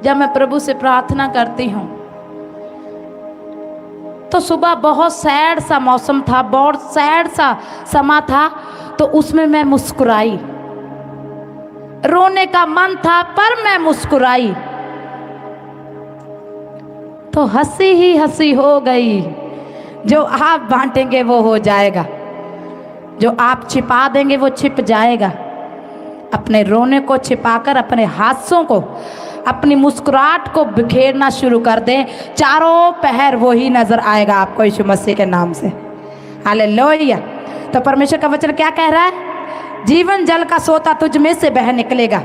जब मैं प्रभु से प्रार्थना करती हूँ तो सुबह बहुत सैड सा मौसम था, बहुत सैड सा समा था, तो उसमें मैं मुस्कुराई। रोने का मन था पर मैं मुस्कुराई, तो हंसी ही हंसी हो गई। जो आप बांटेंगे वो हो जाएगा, जो आप छिपा देंगे वो छिप जाएगा। अपने रोने को छिपाकर अपने हास्यों को, अपनी मुस्कुराहट को बिखेरना शुरू कर दें, चारों पहर वो ही नजर आएगा आपको यीशु मसीह के नाम से। हालेलुया। तो परमेश्वर का वचन क्या कह रहा है? जीवन जल का सोता तुझ में से बह निकलेगा।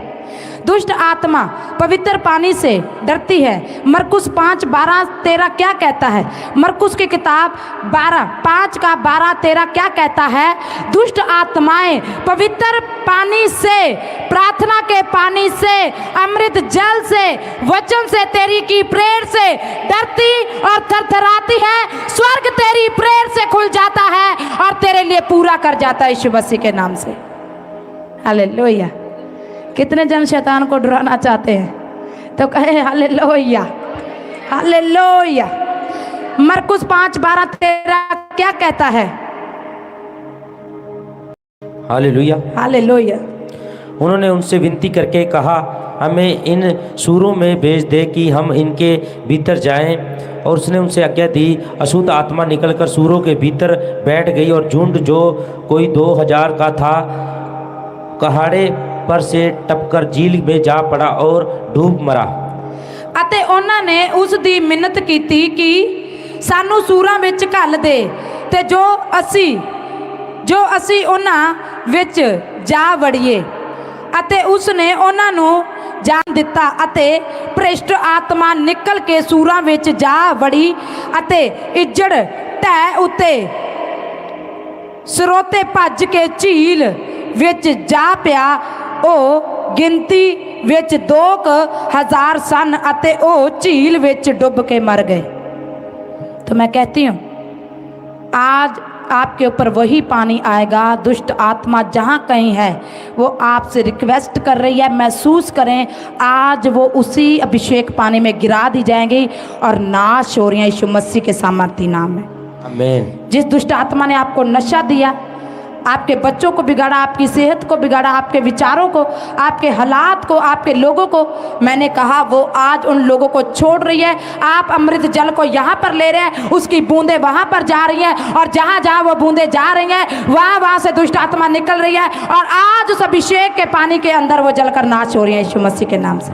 दुष्ट आत्मा पवित्र पानी से डरती है। मरकुस 5:12-13 क्या कहता है? मरकुस की किताब 5:12-13 क्या कहता है? दुष्ट आत्माएं पवित्र पानी से, प्रार्थना के पानी से, अमृत जल से, वचन से, तेरी की प्रेयर से डरती और थरथराती है। स्वर्ग तेरी प्रेयर से खुल जाता है और तेरे लिए पूरा कर जाता है यीशु मसीह के नाम से। हालेलुया। कितने जन शैतान को डराना चाहते हैं? तो कहे हालेलुया, हालेलुया। मरकुस 5:12-13 क्या कहता है? Hallelujah, hallelujah. उन्होंने उनसे विनती करके कहा, हमें इन सूरों में भेज दे कि हम इनके भीतर जाएं। और उसने उनसे आज्ञा दी। अशुद्ध आत्मा निकलकर सूरों के भीतर बैठ गई और झुंड जो कोई 2000 का था कहाड़े पर से टपकर झील में जा पड़ा और डूब मरा। ਅਤੇ ਉਹਨਾਂ ਨੇ ਉਸ ਦੀ ਮਿੰਨਤ ਕੀਤੀ ਕਿ ਸਾਨੂੰ ਸੂਰਾਂ ਵਿੱਚ ਘੱਲ ਦੇ ਤੇ ਜੋ ਅਸੀਂ ਉਹਨਾਂ ਵਿੱਚ ਜਾ ਵੜੀਏ। ਅਤੇ ਉਸ ਨੇ ਉਹਨਾਂ ਨੂੰ ਜਾਣ ਦਿੱਤਾ ਅਤੇ ਭ੍ਰਿਸ਼ਟ ਆਤਮਾ ਨਿਕਲ ਕੇ ਸੂਰਾਂ ਵਿੱਚ ਜਾ ਵੜੀ ਅਤੇ ਇੱਜੜ ਢਹਿ ਉੱਤੇ ਸਰੋਤੇ ਭੱਜ ਕੇ ਝੀਲ ਵਿੱਚ ਜਾ ਪਿਆ। ਉਹ ਗਿਣਤੀ ਵਿੱਚ 2000 ਸਨ ਅਤੇ ਉਹ ਝੀਲ ਵਿੱਚ डूब के मर गए। तो मैं कहती हूँ आज आपके ऊपर वही पानी आएगा। दुष्ट आत्मा जहाँ कहीं है वो आपसे रिक्वेस्ट कर रही है, महसूस करें आज वो उसी अभिषेक पानी में गिरा दी जाएंगी और नाश हो रही हैं यीशु मसीह के सामर्थी नाम में। आमीन। जिस दुष्ट आत्मा ने आपको नशा दिया, आपके बच्चों को बिगाड़ा, आपकी सेहत को बिगाड़ा, आपके विचारों को, आपके हालात को, आपके लोगों को, मैंने कहा वो आज उन लोगों को छोड़ रही है। आप अमृत जल को यहाँ पर ले रहे हैं, उसकी बूंदें वहाँ पर जा रही हैं और जहाँ जहाँ वो बूंदें जा रही हैं वहाँ से दुष्ट आत्मा निकल रही है और आज उस अभिषेक के पानी के अंदर वो जलकर नाश हो रही है यीशु मसीह के नाम से।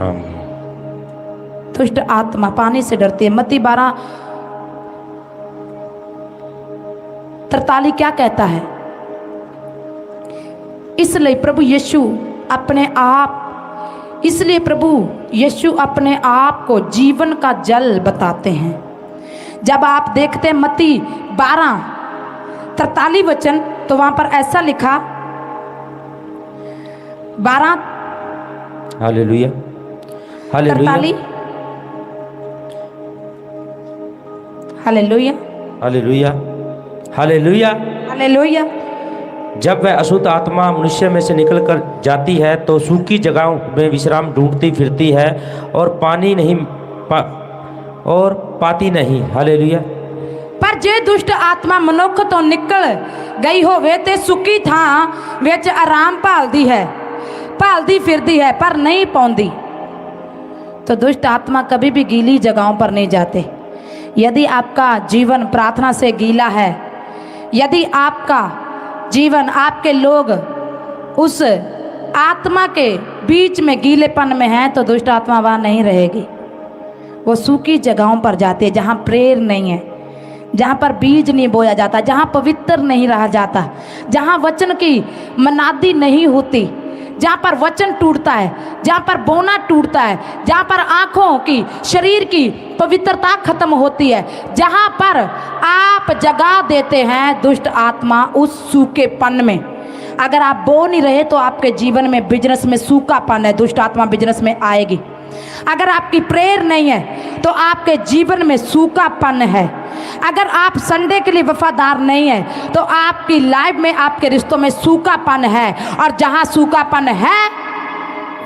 दुष्ट आत्मा पानी से डरती है। मत्ती 12:43 क्या कहता है? इसलिए प्रभु यीशु अपने आप को जीवन का जल बताते हैं। जब आप देखते हैं मत्ती 12:43 वचन, तो वहां पर ऐसा लिखा 12 hallelujah, hallelujah, hallelujah, hallelujah, hallelujah, hallelujah. जब वह अशुद्ध आत्मा मनुष्य में से निकल कर जाती है तो सूखी जगहों में विश्राम ढूंढती फिरती है और पानी नहीं पाती नहीं। हालेलुया। पर जे दुष्ट आत्मा मनुख तो निकल गई होवे ते सुकी थां विच आराम भालदी फिरदी है पर नहीं पाउंदी। तो दुष्ट आत्मा कभी भी गीली जगहों पर नहीं जाते। यदि आपका जीवन प्रार्थना से गीला है, यदि आपका जीवन, आपके लोग उस आत्मा के बीच में गीलेपन में हैं, तो दुष्ट आत्मा वहाँ नहीं रहेगी। वो सूखी जगहों पर जाती है जहाँ प्रेयर नहीं है, जहाँ पर बीज नहीं बोया जाता, जहाँ पवित्र नहीं रहा जाता, जहाँ वचन की मनादी नहीं होती, जहाँ पर वचन टूटता है, जहाँ पर बोना टूटता है, जहाँ पर आँखों की, शरीर की पवित्रता खत्म होती है, जहाँ पर आप जगा देते हैं दुष्ट आत्मा उस सूखेपन में। अगर आप बो नहीं रहे तो आपके जीवन में, बिजनेस में सूखापन है, दुष्ट आत्मा बिजनेस में आएगी। अगर आपकी प्रेयर नहीं है तो आपके जीवन में सूखापन है। अगर आप संडे के लिए वफादार नहीं है तो आपकी लाइफ में, आपके रिश्तों में सूखापन है। और जहाँ सूखापन है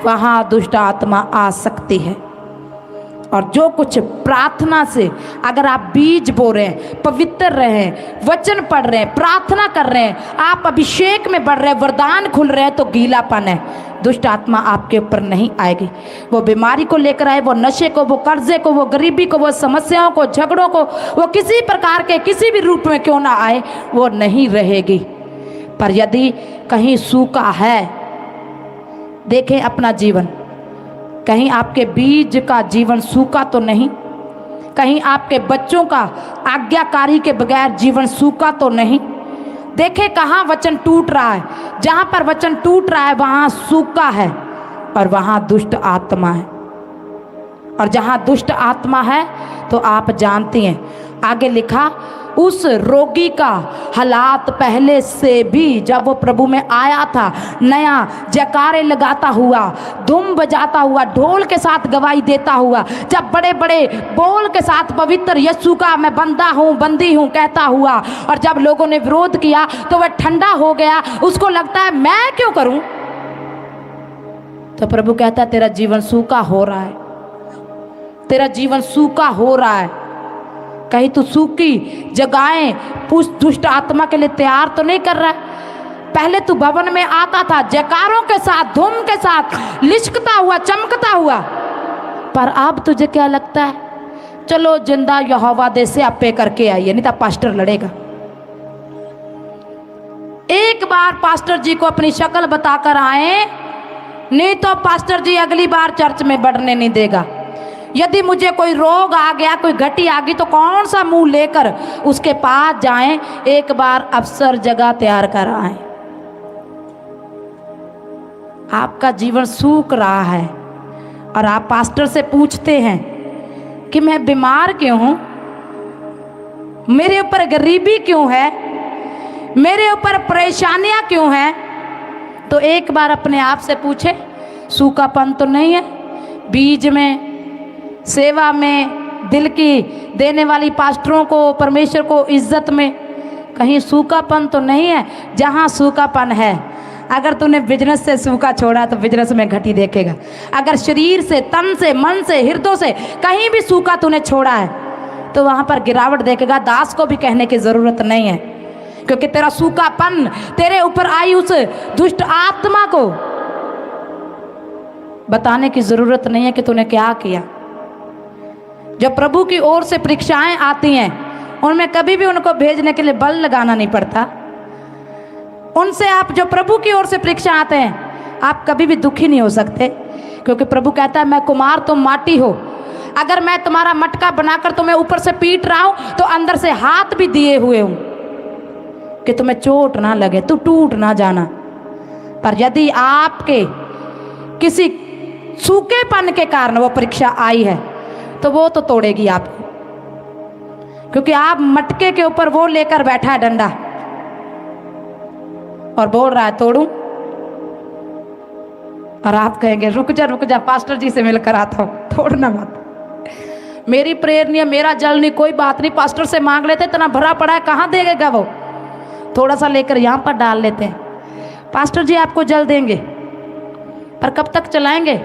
वहाँ दुष्ट आत्मा आ सकती है। और जो कुछ प्रार्थना से अगर आप बीज बो रहे हैं, पवित्र रहे हैं, वचन पढ़ रहे हैं, प्रार्थना कर रहे हैं, आप अभिषेक में बढ़ रहे हैं, वरदान खुल रहे हैं, तो गीलापन है, दुष्ट आत्मा आपके ऊपर नहीं आएगी। वो बीमारी को लेकर आए, वो नशे को, वो कर्जे को, वो गरीबी को, वो समस्याओं को, झगड़ों को, वो किसी प्रकार के किसी भी रूप में क्यों ना आए, वो नहीं रहेगी। पर यदि कहीं सूखा है, देखें अपना जीवन, कहीं आपके बीज का जीवन सूखा तो नहीं, कहीं आपके बच्चों का आज्ञाकारी के बगैर जीवन सूखा तो नहीं। देखें कहाँ वचन टूट रहा है, जहाँ पर वचन टूट रहा है वहाँ सूखा है और वहाँ दुष्ट आत्मा है। और जहाँ दुष्ट आत्मा है तो आप जानती हैं, आगे लिखा, उस रोगी का हालात पहले से भी, जब वो प्रभु में आया था, नया जयकारे लगाता हुआ, धूम बजाता हुआ, ढोल के साथ गवाही देता हुआ, जब बड़े बड़े बोल के साथ पवित्र यीशु का मैं बंदा हूँ, बंदी हूँ कहता हुआ, और जब लोगों ने विरोध किया तो वह ठंडा हो गया। उसको लगता है मैं क्यों करूँ, तो प्रभु कहता है तेरा जीवन सूखा हो रहा है, तेरा जीवन सूखा हो रहा है। कहीं तू सूखी जगहें उस दुष्ट आत्मा के लिए तैयार तो नहीं कर रहा है। पहले तू भवन में आता था जयकारों के साथ, धूम के साथ, लिशकता हुआ, चमकता हुआ, पर अब तुझे क्या लगता है, चलो जिंदा यहोवा दे से आपे करके आइए, नहीं तो पास्टर लड़ेगा। एक बार पास्टर जी को अपनी शक्ल बताकर आए, नहीं तो पास्टर जी अगली बार चर्च में बढ़ने नहीं देगा। यदि मुझे कोई रोग आ गया, कोई घटी आ गई, तो कौन सा मुंह लेकर उसके पास जाएं। एक बार अवसर जगह तैयार कर आए। आपका जीवन सूख रहा है और आप पास्टर से पूछते हैं कि मैं बीमार क्यों हूं, मेरे ऊपर गरीबी क्यों है, मेरे ऊपर परेशानियां क्यों हैं, तो एक बार अपने आप से पूछे, सूखापन तो नहीं है बीज में, सेवा में, दिल की देने वाली पास्टरों को, परमेश्वर को इज्जत में, कहीं सूखापन तो नहीं है। जहाँ सूखापन है, अगर तूने बिजनेस से सूखा छोड़ा तो बिजनेस में घटी देखेगा। अगर शरीर से, तन से, मन से, हृदय से कहीं भी सूखा तूने छोड़ा है तो वहाँ पर गिरावट देखेगा। दास को भी कहने की ज़रूरत नहीं है, क्योंकि तेरा सूखापन, तेरे ऊपर आई उस दुष्ट आत्मा को बताने की ज़रूरत नहीं है कि तूने क्या किया। जब प्रभु की ओर से परीक्षाएं आती हैं, उनमें कभी भी उनको भेजने के लिए बल लगाना नहीं पड़ता। उनसे आप, जो प्रभु की ओर से परीक्षा आते हैं, आप कभी भी दुखी नहीं हो सकते, क्योंकि प्रभु कहता है मैं कुम्हार, तुम माटी हो। अगर मैं तुम्हारा मटका बनाकर तुम्हें ऊपर से पीट रहा हूं तो अंदर से हाथ भी दिए हुए हूं कि तुम्हें चोट ना लगे, तू टूट ना जाना। पर यदि आपके किसी सूखेपन के कारण वो परीक्षा आई है तो वो तो तोड़ेगी आपको, क्योंकि आप मटके के ऊपर वो लेकर बैठा है डंडा और बोल रहा है तोड़ूं, और आप कहेंगे रुक जा पास्टर जी से मिलकर आता हूं, तोड़ना मत। मेरी प्रेयर नहीं है, मेरा जल नहीं, कोई बात नहीं, पास्टर से मांग लेते, इतना भरा पड़ा है, कहाँ देगा वो, थोड़ा सा लेकर यहाँ पर डाल लेते हैं। पास्टर जी आपको जल देंगे, पर कब तक चलाएंगे?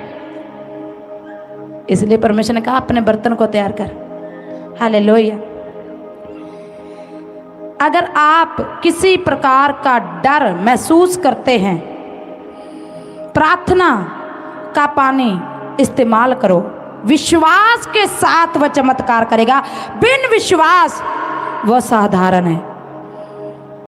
इसलिए परमेश्वर ने कहा अपने बर्तन को तैयार कर। हालेलुया। अगर आप किसी प्रकार का डर महसूस करते हैं, प्रार्थना का पानी इस्तेमाल करो। विश्वास के साथ वह चमत्कार करेगा, बिन विश्वास वह साधारण है।